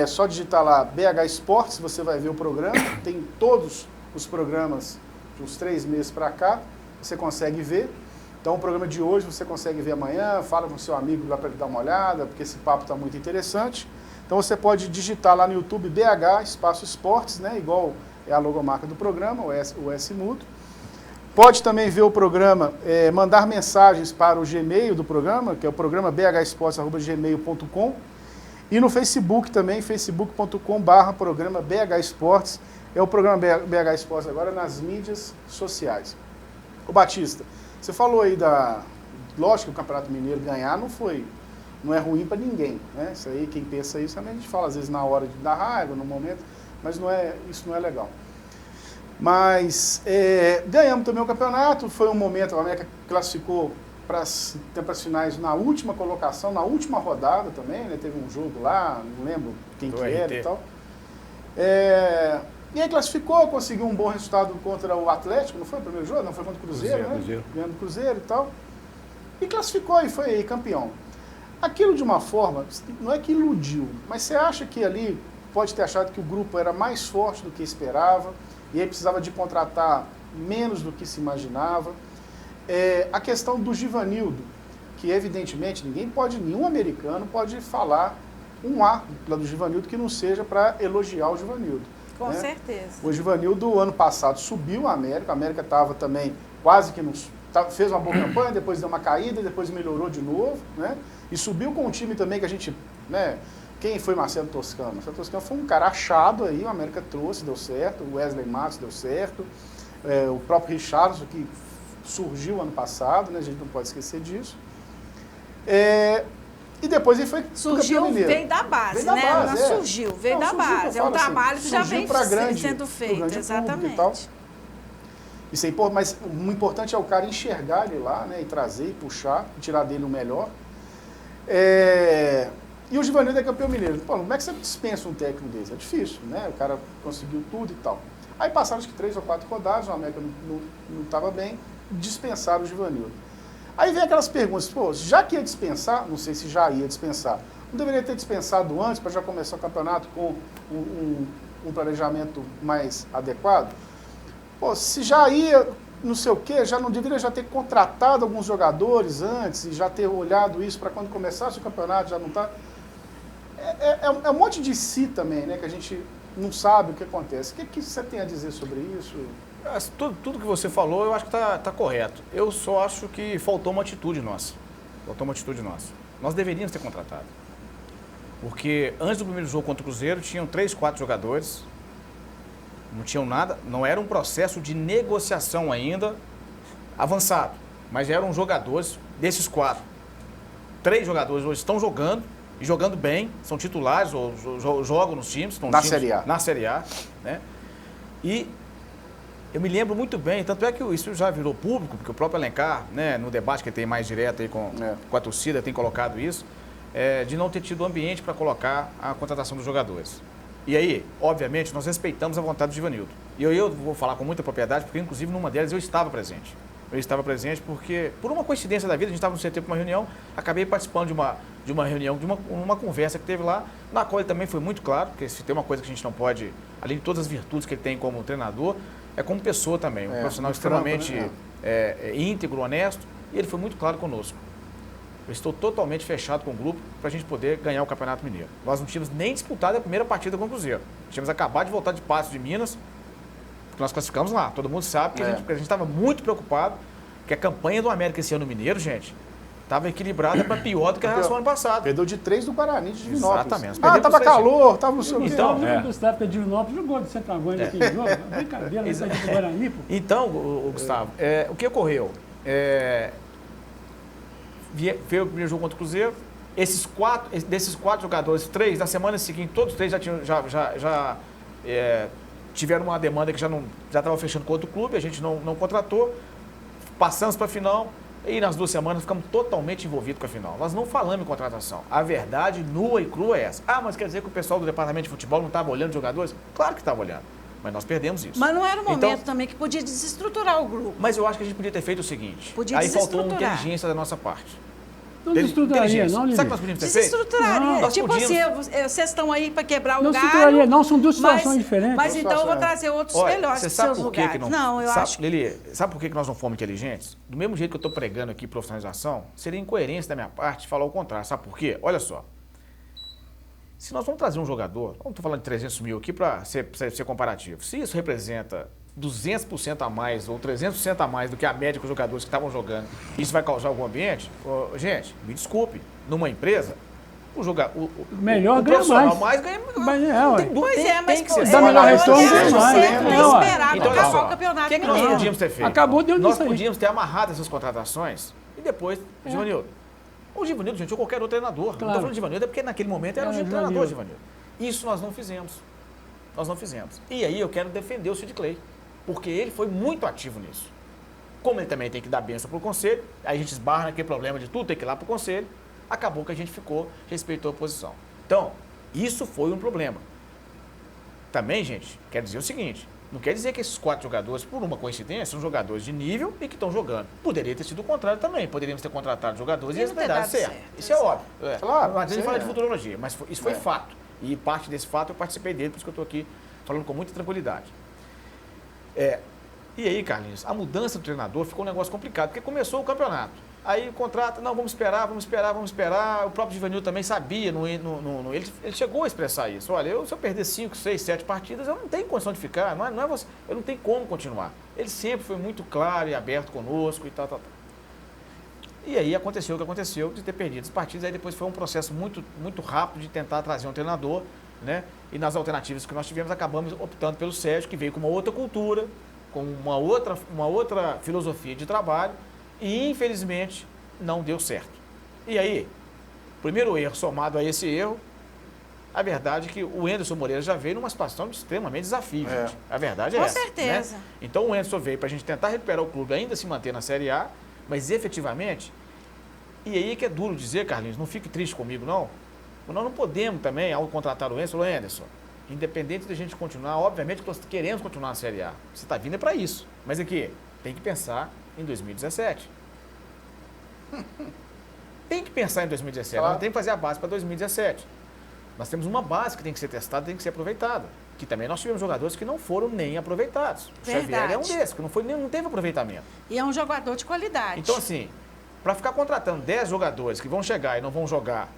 só digitar lá BH Esportes, você vai ver o programa, tem todos os programas de uns 3 meses para cá, você consegue ver. Então o programa de hoje você consegue ver amanhã, fala com seu amigo lá para ele dar uma olhada, porque esse papo está muito interessante. Então você pode digitar lá no YouTube BH Espaço Esportes, né, igual é a logomarca do programa, o S mudo. Pode também ver o programa, mandar mensagens para o Gmail do programa, que é o programa bhesportes@gmail.com. E no Facebook também, facebook.com/programa BH Esportes. É o programa BH Esportes agora nas mídias sociais. Ô Batista, você falou aí lógico que o Campeonato Mineiro ganhar não é ruim para ninguém, né? Isso aí, quem pensa isso, também a gente fala às vezes na hora de dar raiva, no momento, mas isso não é legal. Mas ganhamos também o campeonato, foi um momento, a América classificou para as finais na última colocação, na última rodada também, né? Teve um jogo lá, não lembro quem que era e tal. E aí classificou, conseguiu um bom resultado contra o Atlético, não foi o primeiro jogo? Não, foi contra o Cruzeiro, né? Ganhando o Cruzeiro e tal. E classificou e foi campeão. Aquilo de uma forma, não é que iludiu, mas você acha que ali pode ter achado que o grupo era mais forte do que esperava, e aí precisava de contratar menos do que se imaginava. A questão do Givanildo, que evidentemente nenhum americano pode falar um A do Givanildo que não seja para elogiar o Givanildo. Com né? certeza. O Givanildo, ano passado, subiu a América estava também quase que fez uma boa campanha, depois deu uma caída, depois melhorou de novo, né? E subiu com um time também que a gente, né? Quem foi Marcelo Toscano? Marcelo Toscano foi um cara achado aí, o América trouxe, deu certo, o Wesley Matos deu certo, o próprio Richarlison, que surgiu ano passado, né? A gente não pode esquecer disso. E depois ele foi surgiu, veio da base, veio da né? base, não surgiu, veio da base. É um trabalho que já vem sendo feito, exatamente. Isso aí, mas o importante é o cara enxergar ele lá, né? E trazer, e puxar, e tirar dele o melhor. E o Givanildo é campeão mineiro. Pô, como é que você dispensa um técnico desse? É difícil, né? O cara conseguiu tudo e tal. Aí passaram acho que 3 ou 4 rodadas, o América não estava bem, dispensaram o Givanildo. Aí vem aquelas perguntas, pô, já que ia dispensar, não sei se já ia dispensar, não deveria ter dispensado antes para já começar o campeonato com um planejamento mais adequado? Pô, se já ia, não sei o quê, já não deveria já ter contratado alguns jogadores antes e já ter olhado isso para quando começasse o campeonato, já não está... É um monte de si também, né, que a gente não sabe o que acontece. O que você tem a dizer sobre isso? Tudo que você falou, eu acho que está correto. Eu só acho que faltou uma atitude nossa. Nós deveríamos ter contratado. Porque antes do primeiro jogo contra o Cruzeiro, tinham 3, 4 jogadores, não tinham nada, não era um processo de negociação ainda avançado, mas eram jogadores desses 4. 3 jogadores hoje estão jogando, e jogando bem, são titulares, ou jogam nos times. Série A. Na Série A, né? E eu me lembro muito bem, tanto é que isso já virou público, porque o próprio Alencar, né, no debate que ele tem mais direto aí com a torcida, tem colocado isso, de não ter tido ambiente para colocar a contratação dos jogadores. E aí, obviamente, nós respeitamos a vontade do Givanildo. E eu vou falar com muita propriedade, porque inclusive numa delas eu estava presente. Eu estava presente porque, por uma coincidência da vida, a gente estava no CT para uma reunião, acabei participando de uma reunião, de uma conversa que teve lá, na qual ele também foi muito claro, porque se tem uma coisa que a gente não pode, além de todas as virtudes que ele tem como treinador, é como pessoa também, um profissional extremamente íntegro, honesto, e ele foi muito claro conosco. Eu estou totalmente fechado com o grupo para a gente poder ganhar o Campeonato Mineiro. Nós não tínhamos nem disputado a primeira partida com o Cruzeiro. Tínhamos acabado de voltar de Patos de Minas, porque nós classificamos lá. Todo mundo sabe que a gente estava muito preocupado, que a campanha do América esse ano Mineiro, gente, estava equilibrada para pior do que a relação ano passado. Perdeu de 3 do Guarani de Divinópolis. Exatamente. Tava calor, tava no seu tempo. Então, Gustavo, porque Divinópolis jogou de centroavante aqui em jogo. Brincadeira, mas é de Guarani, pô. Então, Gustavo, o que ocorreu? Veio o primeiro jogo contra o Cruzeiro. Desses 4 jogadores, 3, na semana seguinte, todos 3 já tiveram uma demanda que já estava fechando com outro clube, a gente não contratou. Passamos para a final e nas 2 semanas ficamos totalmente envolvidos com a final. Nós não falamos em contratação. A verdade nua e crua é essa. Mas quer dizer que o pessoal do departamento de futebol não estava olhando os jogadores? Claro que estava olhando, mas nós perdemos isso. Mas não era o momento também que podia desestruturar o grupo. Mas eu acho que a gente podia ter feito o seguinte. Aí faltou uma inteligência da nossa parte. Não desestruturaria, não, Lili. Sabe o que nós podíamos ter feito? Desestruturaria. Tipo assim, vocês estão aí para quebrar o galho. Não desestruturaria, não, são 2 situações diferentes. Mas então eu vou trazer outros melhores para os seus lugares. Eu acho. Lili, sabe por que nós não fomos inteligentes? Do mesmo jeito que eu estou pregando aqui profissionalização, seria incoerência da minha parte falar o contrário. Sabe por quê? Olha só. Se nós vamos trazer um jogador, não estou falando de 300 mil aqui para ser comparativo, se isso representa 200% a mais ou 300% a mais do que a média que os jogadores que estavam jogando, isso vai causar algum ambiente? Gente, me desculpe, numa empresa, o profissional mais ganha. Dá melhor retorno, tem que esperar então, acabar o campeonato. O que nós podíamos ter feito? Acabou dentro Nós disso aí. podíamos ter amarrado essas contratações e depois, Givanildo. O Givanildo, gente, ou qualquer outro treinador. Não estou falando de Givanildo, é porque naquele momento era o treinador Givanildo. Isso nós não fizemos. E aí eu quero defender o Sid Clay, porque ele foi muito ativo nisso. Como ele também tem que dar bênção para o conselho, aí a gente esbarra naquele problema de tudo ter que ir lá para o conselho, acabou que a gente respeitou a posição. Então, isso foi um problema. Também, gente, quer dizer o seguinte, não quer dizer que esses 4 jogadores, por uma coincidência, são jogadores de nível e que estão jogando. Poderia ter sido o contrário também, poderíamos ter contratado jogadores e eles não deram certo. Isso é óbvio. Claro. Mas a gente fala de futurologia, mas isso foi fato. E parte desse fato eu participei dele, por isso que eu estou aqui falando com muita tranquilidade. E aí, Carlinhos, a mudança do treinador ficou um negócio complicado, porque começou o campeonato. Aí o contrato, não, vamos esperar. O próprio Givanildo também sabia, ele chegou a expressar isso. Olha, se eu perder 5, 6, 7 partidas, eu não tenho condição de ficar, não é você, eu não tenho como continuar. Ele sempre foi muito claro e aberto conosco e tal. E aí aconteceu o que aconteceu, de ter perdido as partidas. Aí depois foi um processo muito, muito rápido de tentar trazer um treinador, né? E nas alternativas que nós tivemos, acabamos optando pelo Sérgio, que veio com uma outra cultura, com uma outra filosofia de trabalho, e infelizmente não deu certo. E aí, primeiro erro somado a esse erro, a verdade é que o Anderson Moreira já veio numa situação de extremamente desafio, gente. A verdade é essa. Com certeza. Né? Então o Anderson veio para a gente tentar recuperar o clube, ainda se manter na Série A, mas efetivamente, e aí que é duro dizer, Carlinhos, não fique triste comigo não, nós não podemos também, ao contratar o Anderson, independente de a gente continuar, obviamente que nós queremos continuar na Série A, você está vindo para isso, mas aqui, tem que pensar em 2017. Tem que pensar em 2017, Claro. nós temos que fazer a base para 2017. Nós temos uma base que tem que ser testada, tem que ser aproveitada. Que também nós tivemos jogadores que não foram nem aproveitados. O Xavier é um desses, que não teve aproveitamento. E é um jogador de qualidade. Então, assim, para ficar contratando 10 jogadores que vão chegar e não vão jogar,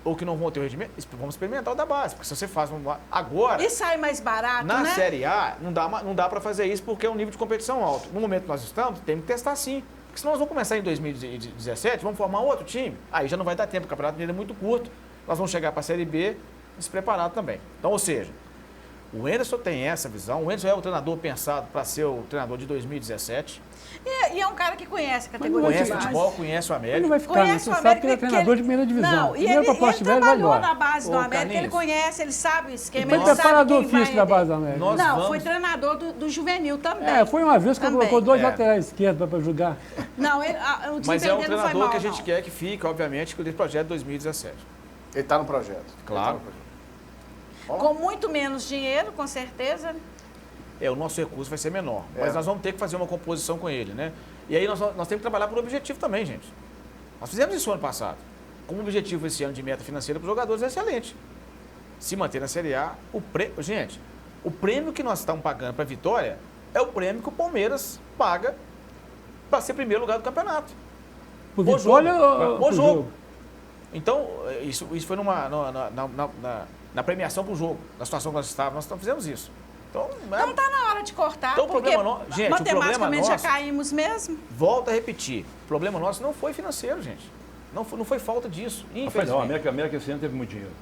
ou que não vão ter o rendimento, vamos experimentar o da base. Porque se você faz agora... E sai mais barato, na né? Série A, não dá para fazer isso porque é um nível de competição alto. No momento que nós estamos, temos que testar sim. Porque senão nós vamos começar em 2017, vamos formar outro time, aí já não vai dar tempo, o Campeonato Mineiro é muito curto, nós vamos chegar para a Série B despreparado também. Então, ou seja, o Anderson tem essa visão, o Anderson é o treinador pensado para ser o treinador de 2017. E é um cara que conhece a categoria Conhece de base. futebol, conhece o América. Ele não vai ficar, Conhece você o sabe que ele é América, treinador de ele- primeira divisão. Não, e Primeira ele proposta tiver, ele vai trabalhou embora. na base do Ô, América, ele Carlinhos. conhece, ele sabe o esquema, Foi ele sabe preparador quem vai físico da base da render. América. Nós Não, vamos- foi treinador do juvenil também. Foi uma vez que Também. colocou 2 É. laterais esquerdos para jogar. Não, o Mas é um desempenho dele não foi treinador mal, que a gente não. quer que fique, obviamente, com o projeto 2017. Ele está no projeto. Claro. Ele tá no projeto. Com muito menos dinheiro, com certeza. O nosso recurso vai ser menor. É. Mas nós vamos ter que fazer uma composição com ele, né? E aí nós temos que trabalhar por objetivo também, gente. Nós fizemos isso ano passado. Como objetivo esse ano de meta financeira para os jogadores é excelente. Se manter na Série A, gente, o prêmio que nós estamos pagando para a Vitória é o prêmio que o Palmeiras paga para ser primeiro lugar do campeonato. Por O Vitória jogo. ou O por jogo. Então, isso foi na premiação para o jogo, na situação que nós estávamos, nós fizemos isso. Então, Então tá na hora de cortar, Então, o porque problema gente, o problema matematicamente já nosso- caímos mesmo. volta a repetir, o problema nosso não foi financeiro, gente. Não foi falta disso, Não foi infelizmente. não, a América esse ano teve muito dinheiro.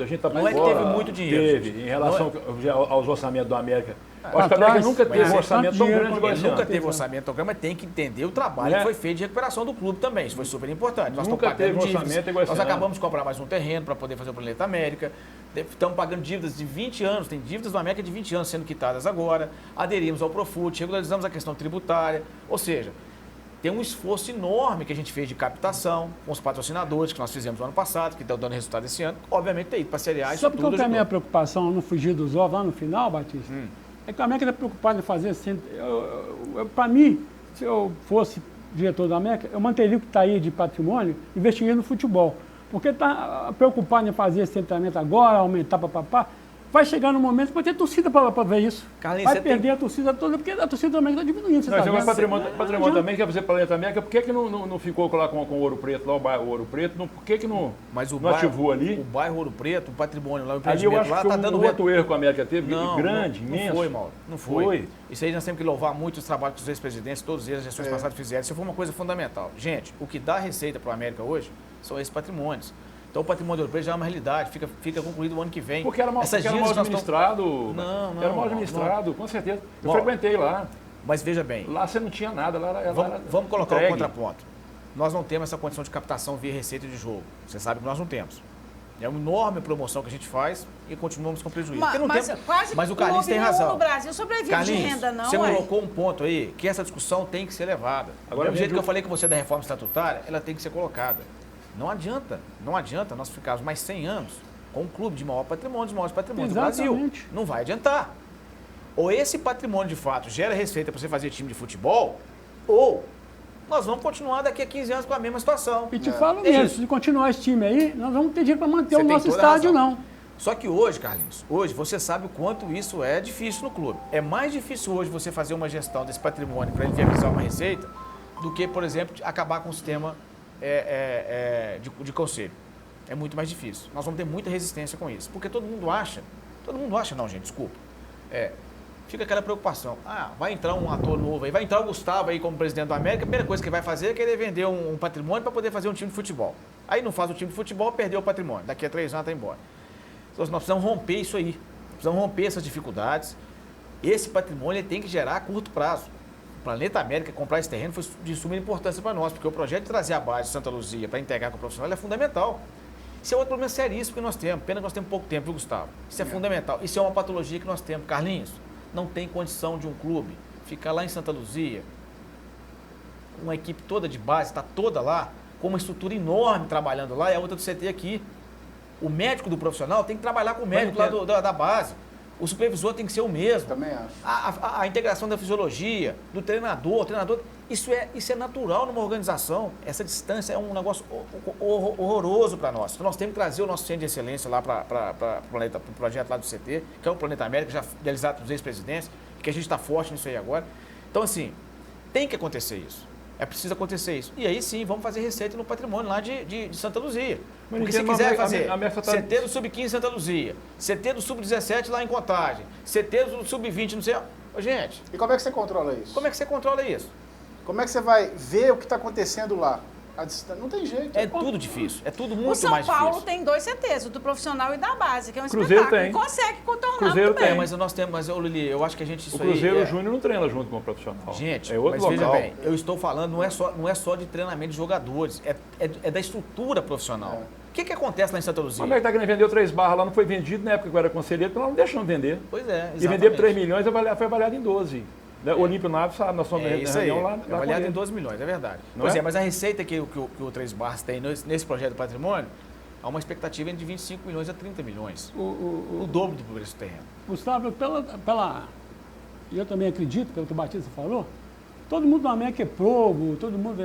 A gente tá Não é que fora, teve muito dinheiro, Teve, gente. em relação aos orçamentos do América. Eu acho que a Atrás, América nunca teve mas um é orçamento tanto tão dinheiro grande igual Ele esse nunca ano. teve orçamento tão grande, mas tem que entender o trabalho Né? que foi feito de recuperação do clube também. Isso foi super importante. Nós Nunca estamos pagando teve dívidas. orçamento igual esse Nós ano. acabamos de comprar mais um terreno para poder fazer o Planeta América. Estamos pagando dívidas de 20 anos. Tem dívidas do América de 20 anos sendo quitadas agora. Aderimos ao Profut, regularizamos a questão tributária. Ou seja, tem um esforço enorme que a gente fez de captação com os patrocinadores que nós fizemos no ano passado, que estão dando resultado esse ano. Obviamente, tem ido para a Série A, isso Sabe qual tudo que é a minha ajudou. preocupação não fugir dos ovos lá no final, Batista? É que a América está preocupada em fazer assim. Para mim, se eu fosse diretor da América, eu manteria o que está aí de patrimônio, investiria no futebol. Porque está preocupado em fazer esse treinamento agora, aumentar, papapá. Vai chegar no momento que vai ter torcida para ver isso. Carlinhos, vai você tem- perder a torcida toda, porque a torcida da América está diminuindo. Você Não, tá chegou vendo? patrimônio também, quer fazer Planeta América, por que não ficou lá com o Ouro Preto, lá o bairro Ouro Preto? Por que não Mas o não ativou ali? O bairro Ouro Preto, o patrimônio lá, o Ali eu empreendimento acho lá, que está foi dando um outro erro que a América teve, grande, não imenso. foi, Mauro. Não foi. Foi. Isso aí nós temos que louvar muito os trabalhos que os ex-presidentes, todos eles, as gestões É. passadas fizeram. Isso foi uma coisa fundamental. Gente, o que dá receita para a América hoje são esses patrimônios. Então o patrimônio europeu já é uma realidade, fica concluído o ano que vem. Porque era mal, Essas porque era mal dívidas que nós administrado. Não, Era mal não, administrado, com certeza. Eu Mauro. frequentei lá. Mas veja bem, Lá você não tinha nada, lá era vamos colocar entregue. o contraponto. Nós não temos essa condição de captação via receita de jogo. Você sabe que nós não temos. É uma enorme promoção que a gente faz e continuamos com prejuízo. Porque não mas o Carlinhos tem razão. No Brasil sobrevive Carlinhos, de renda, não você é? colocou um ponto aí que essa discussão tem que ser levada. Agora, Do jeito veja que eu falei com você da reforma estatutária, ela tem que ser colocada. Não adianta nós ficarmos mais 100 anos com um clube de maior patrimônio, dos maiores patrimônios do Brasil. Exatamente. Não vai adiantar. Ou esse patrimônio de fato gera receita para você fazer time de futebol, ou nós vamos continuar daqui a 15 anos com a mesma situação. E te falo É mesmo, isso. se continuar esse time aí, nós vamos ter dinheiro para manter Você o tem nosso toda a estádio, razão. não. Só que hoje, Carlinhos, hoje você sabe o quanto isso é difícil no clube. É mais difícil hoje você fazer uma gestão desse patrimônio para ele viabilizar uma receita do que, por exemplo, acabar com o sistema de conselho. É muito mais difícil. Nós vamos ter muita resistência com isso. Porque todo mundo acha não, gente, desculpa. Fica aquela preocupação. Vai entrar um ator novo aí, vai entrar o Gustavo aí como presidente do América, a primeira coisa que vai fazer é querer vender um patrimônio para poder fazer um time de futebol. Aí não faz o time de futebol, perdeu o patrimônio. Daqui a 3 anos está embora. Então, nós precisamos romper isso aí. Precisamos romper essas dificuldades. Esse patrimônio ele tem que gerar a curto prazo. O Planeta América comprar esse terreno foi de suma importância para nós, porque o projeto de trazer a base de Santa Luzia para integrar com o profissional é fundamental. Isso é outro problema seríssimo que nós temos. Pena que nós temos pouco tempo, viu, Gustavo? Isso é fundamental. Isso é uma patologia que nós temos. Carlinhos, não tem condição de um clube ficar lá em Santa Luzia, uma equipe toda de base, está toda lá, com uma estrutura enorme trabalhando lá, e a outra do CT aqui. O médico do profissional tem que trabalhar com o médico lá da base. O supervisor tem que ser o mesmo. Também acho. A integração da fisiologia, do treinador, isso é natural numa organização. Essa distância é um negócio horroroso para nós. Então, nós temos que trazer o nosso centro de excelência lá para o projeto lá do CT, que é o Planeta América, já realizado pelos ex-presidentes, que a gente está forte nisso aí agora. Então, assim, tem que acontecer isso. É preciso acontecer isso. E aí sim, vamos fazer receita no patrimônio lá de Santa Luzia. Porque se quiser fazer CT do Sub-15 em Santa Luzia, CT do Sub-17 lá em Contagem, CT do Sub-20, não sei... Gente... E como é que você controla isso? Como é que você controla isso? Como é que você vai ver o que está acontecendo lá? Não tem jeito. É tudo difícil. É tudo muito mais difícil. O São Paulo tem 2 CTs, o do profissional e da base, que é um Cruzeiro espetáculo. tem. Consegue contornar Cruzeiro muito bem. Mas nós temos... Lili, eu acho que a gente... O Cruzeiro Júnior não treina junto com o profissional. Gente, é outro mas local. veja bem, eu estou falando, não é só de treinamento de jogadores, é da estrutura profissional. O que acontece lá em Santa Luzia? Como é que tá querendo vender 3 barras lá? Não foi vendido na época que eu era conselheiro, porque nós não deixamos vender. Pois é, exatamente. E vender por 3 milhões foi avaliado em 12. O Olímpio Naves, sabe, nós somos reunião lá. É avaliado em 12 milhões, é verdade. Pois é, mas a receita que o 3 Barras tem nesse projeto do patrimônio, há uma expectativa de 25 milhões a 30 milhões. O dobro do preço do terreno. Gustavo, e eu também acredito, pelo que o Batista falou, todo mundo na América é probo, todo mundo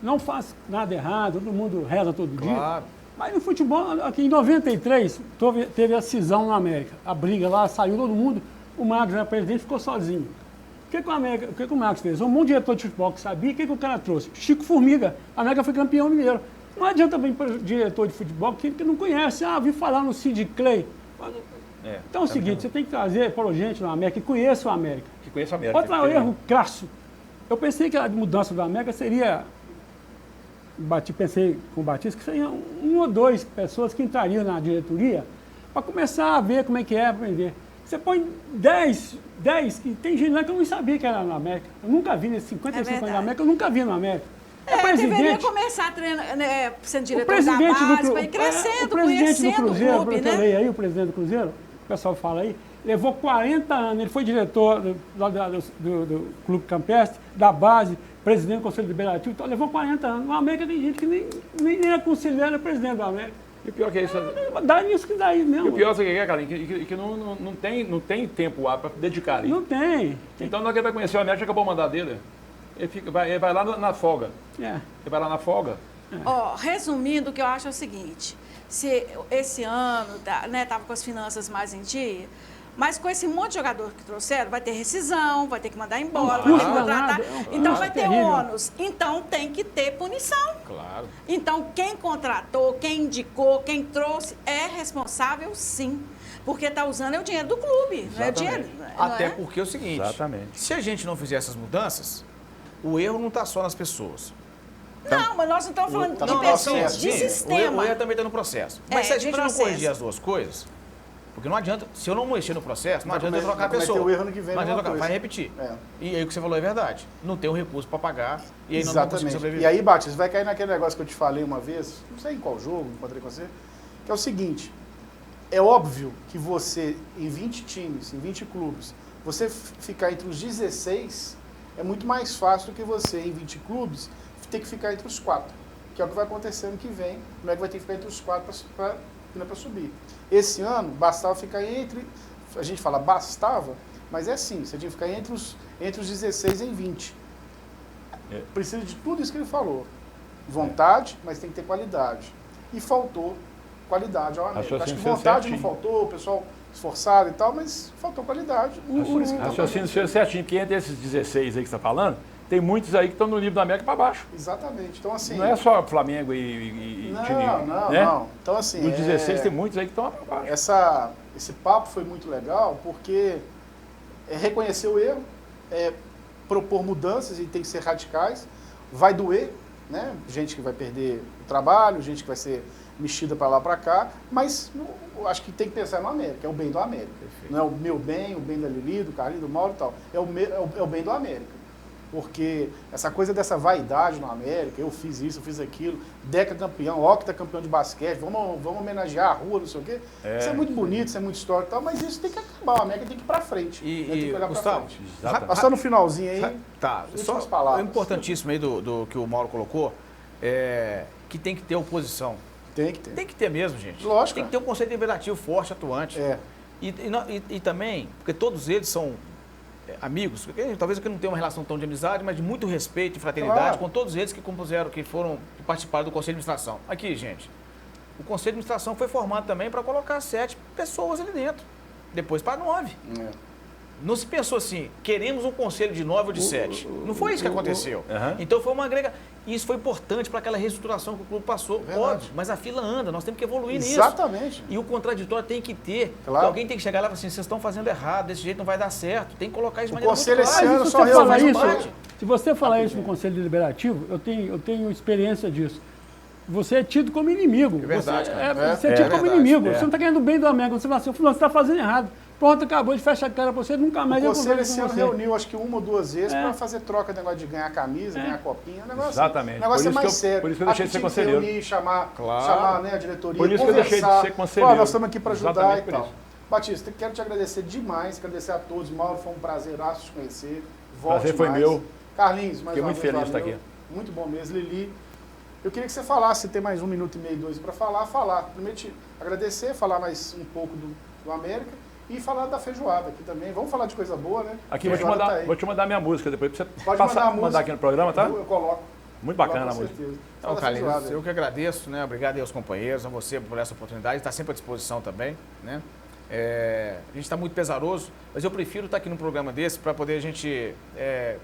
não faz nada errado, todo mundo reza todo dia. Mas no futebol, aqui em 93, teve a cisão na América. A briga lá, saiu todo mundo, o Marcos era presidente, ficou sozinho. O que o Marcos fez? Um monte de diretor de futebol que sabia, o que o cara trouxe? Chico Formiga, a América foi campeão mineiro. Não adianta vir para diretor de futebol que não conhece. Vi falar no Sid Clay. Então é o seguinte, você tem que trazer gente na América que conheça o América. Que conheça o América. Outro erro crasso. Eu pensei que a mudança da América seria... Pensei com o Batista que seriam 1 ou 2 pessoas que entrariam na diretoria para começar a ver como é que é, aprender. Você põe 10 que tem gente lá que eu não sabia que era na América. Eu nunca vi nesses 55 anos na América, eu nunca vi na América. Deveria começar sendo diretor da base, para ir crescendo, o presidente do Cruzeiro, o clube, eu leio aí, o presidente do Cruzeiro, o pessoal fala aí, levou 40 anos, ele foi diretor do Clube Campestre, da base, presidente do Conselho Deliberativo, então levou 40 anos. Na América tem gente que nem é conselheiro, era presidente da América. E o pior que é isso. Dá nisso que dá aí mesmo. E o pior é, Carlinhos, que não tem tempo para dedicar ali. Não tem. Então, na hora que ele vai conhecer o América, acabou o mandato dele. Ele vai lá na folga. Ele vai lá na folga. Resumindo, o que eu acho é o seguinte, se esse ano estava com as finanças mais em dia, mas com esse monte de jogador que trouxeram, vai ter rescisão, vai ter que mandar embora, vai ter que contratar. Então vai ter ônus. Então tem que ter punição. Claro. Então quem contratou, quem indicou, quem trouxe é responsável sim. Porque está usando o dinheiro do clube, não é o dinheiro. Até porque é o seguinte, exatamente. Se a gente não fizer essas mudanças, o erro não está só nas pessoas. Não, mas nós não estamos falando de pessoas, de sistema. O erro também está no processo. Mas se a gente não corrigir as duas coisas, porque não adianta, se eu não mexer no processo, não adianta eu trocar a pessoa. O erro no que vem não adianta trocar, vai repetir. E aí o que você falou é verdade. Não tem um recurso para pagar e aí não consegue sobreviver. E aí, Batista, vai cair naquele negócio que eu te falei uma vez, não sei em qual jogo, encontrei com você, que é o seguinte, é óbvio que você, em 20 times, em 20 clubes, você ficar entre os 16 é muito mais fácil do que você, em 20 clubes, ter que ficar entre os 4, que é o que vai acontecer ano que vem, não é que vai ter que ficar entre os 4 para subir. Esse ano, bastava ficar entre, a gente fala bastava, mas é assim, você tinha que ficar entre os 16 em 20. Precisa de tudo isso que ele falou. vontade, mas tem que ter qualidade. E faltou qualidade ao América. Acho que vontade não faltou, o pessoal esforçado e tal, mas faltou qualidade. Raciocínio seu certinho, porque entre esses 16 aí que você está falando, tem muitos aí que estão no livro da América para baixo. Exatamente. Então, assim... Não é só Flamengo e time, né? Não. Então, assim... Nos 16 tem muitos aí que estão para baixo. Esse papo foi muito legal, porque reconhecer o erro, propor mudanças e tem que ser radicais, vai doer, né? Gente que vai perder o trabalho, gente que vai ser mexida para lá para cá, mas acho que tem que pensar no América, é o bem do América. Perfeito. Não é o meu bem, o bem da Lili, do Carlinhos, do Mauro e tal. É o bem do América. Porque essa coisa dessa vaidade no América, eu fiz isso, eu fiz aquilo, decacampeão, octacampeão de basquete, vamos homenagear a rua, não sei o quê. Isso é muito bonito, isso é muito histórico e tal, mas isso tem que acabar, o América tem que ir pra frente. Tem que olhar Gustavo, pra frente. Só no finalzinho aí, últimas palavras. O importantíssimo aí do que o Mauro colocou é que tem que ter oposição. Tem que ter. Tem que ter mesmo, gente. Lógico. Tem que ter um conselho deliberativo forte, atuante. E também, porque todos eles são amigos, talvez aqui não tenha uma relação tão de amizade, mas de muito respeito e fraternidade com todos eles que participaram do Conselho de Administração. Aqui, gente, o Conselho de Administração foi formado também para colocar 7 pessoas ali dentro, depois para 9. Não se pensou assim, queremos um conselho de 9 ou de 7. Não foi isso que aconteceu. Então foi uma agrega. Isso foi importante para aquela reestruturação que o clube passou. Óbvio, mas a fila anda, nós temos que evoluir nisso. Exatamente. E o contraditório tem que ter. Claro. Alguém tem que chegar lá e falar assim, vocês estão fazendo errado, desse jeito não vai dar certo. Tem que colocar isso de maneira muito clara. Se você falar isso no Conselho Deliberativo, eu tenho experiência disso. Você é tido como inimigo. É verdade, você é tido como inimigo. Você não está querendo o bem do América. Você fala assim, você está fazendo errado. Pronto, acabou de fechar a cara para você, nunca mais eu conselho esse ano reuniu, acho que 1 ou 2 vezes para fazer troca, negócio de ganhar camisa, ganhar copinha, negócio. Exatamente. O negócio é mais sério. Por isso que eu deixei de ser conselheiro. Reunir, chamar a diretoria, por isso que eu deixei de ser conselheiro. Nós estamos aqui para ajudar e tal. Batista, quero te agradecer demais, agradecer a todos. Mauro, foi um prazeraço te conhecer. Prazer foi meu. Carlinhos, mais uma vez. Fiquei muito feliz de estar aqui. Muito bom mesmo. Lili, eu queria que você falasse, tem mais 1 minuto e meio, 2 para falar. Primeiro te agradecer, falar mais um pouco do América. E falar da feijoada aqui também. Vamos falar de coisa boa, né? Aqui, vou te mandar minha música depois, pra você mandar aqui no programa, tá? Eu coloco. Muito bacana a música. Então, Carlinhos, eu que agradeço, né? Obrigado aí aos companheiros, a você por essa oportunidade, está sempre à disposição também, né? A gente está muito pesaroso, mas eu prefiro estar aqui num programa desse para poder a gente... É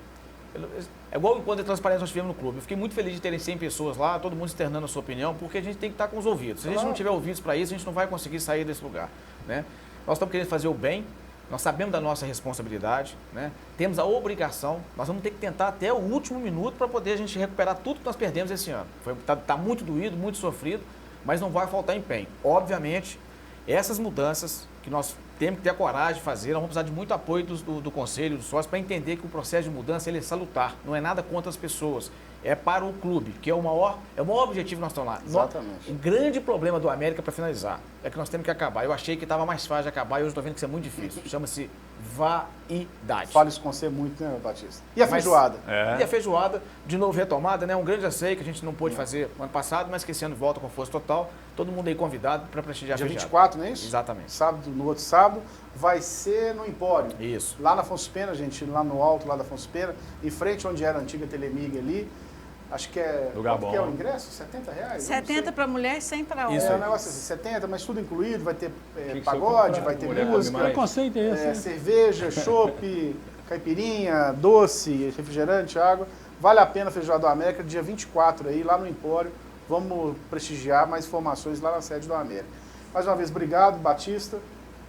igual o encontro de transparência que nós tivemos no clube. Eu fiquei muito feliz de terem 100 pessoas lá, todo mundo externando a sua opinião, porque a gente tem que estar com os ouvidos. Se a gente não tiver ouvidos para isso, a gente não vai conseguir sair desse lugar, né? Nós estamos querendo fazer o bem, nós sabemos da nossa responsabilidade, né? Temos a obrigação, nós vamos ter que tentar até o último minuto para poder a gente recuperar tudo que nós perdemos esse ano. Está muito doído, muito sofrido, mas não vai faltar empenho. Obviamente, essas mudanças que nós temos que ter a coragem de fazer, nós vamos precisar de muito apoio do Conselho, dos sócios, para entender que o processo de mudança ele é salutar, não é nada contra as pessoas. É para o clube, que é o maior objetivo que nós estamos lá. Exatamente. O grande problema do América, para finalizar, é que nós temos que acabar. Eu achei que estava mais fácil de acabar e hoje estou vendo que isso é muito difícil. Chama-se vaidade. Fala isso com você muito, né, Batista? E a feijoada? E a feijoada, de novo retomada, né? Um grande anseio que a gente não pôde fazer no ano passado, mas que esse ano volta com força total. Todo mundo aí convidado para prestigiar a feijoada. Dia 24, não é isso? Exatamente. Sábado, no outro sábado, vai ser no Empório. Isso. Lá na Afonso Pena, gente, lá no alto, lá da Afonso Pena, em frente onde era a antiga Telemig ali. Acho que é... Lugar bom. Que é o ingresso? R$70? 70 para mulher e 100 para homem. Isso, é um negócio assim, 70, mas tudo incluído, vai ter pagode, vai ter música, conceito é esse, cerveja, chopp, caipirinha, doce, refrigerante, água. Vale a pena a Feijoada do América, dia 24 aí, lá no Empório. Vamos prestigiar mais informações lá na sede do América. Mais uma vez, obrigado, Batista.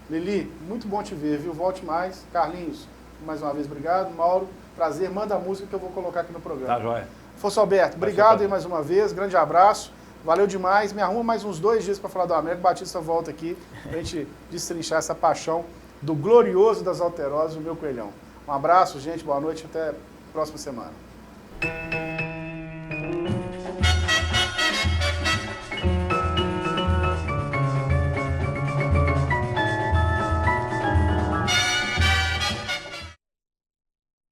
Lili, muito bom te ver, viu? Volte mais. Carlinhos, mais uma vez, obrigado. Mauro, prazer. Manda a música que eu vou colocar aqui no programa. Tá, joia. Afonso Alberto, obrigado aí mais uma vez, grande abraço, valeu demais, me arruma mais uns 2 dias para falar do América, Batista volta aqui para a gente destrinchar essa paixão do glorioso das Alterosas, o meu coelhão. Um abraço, gente, boa noite, até a próxima semana.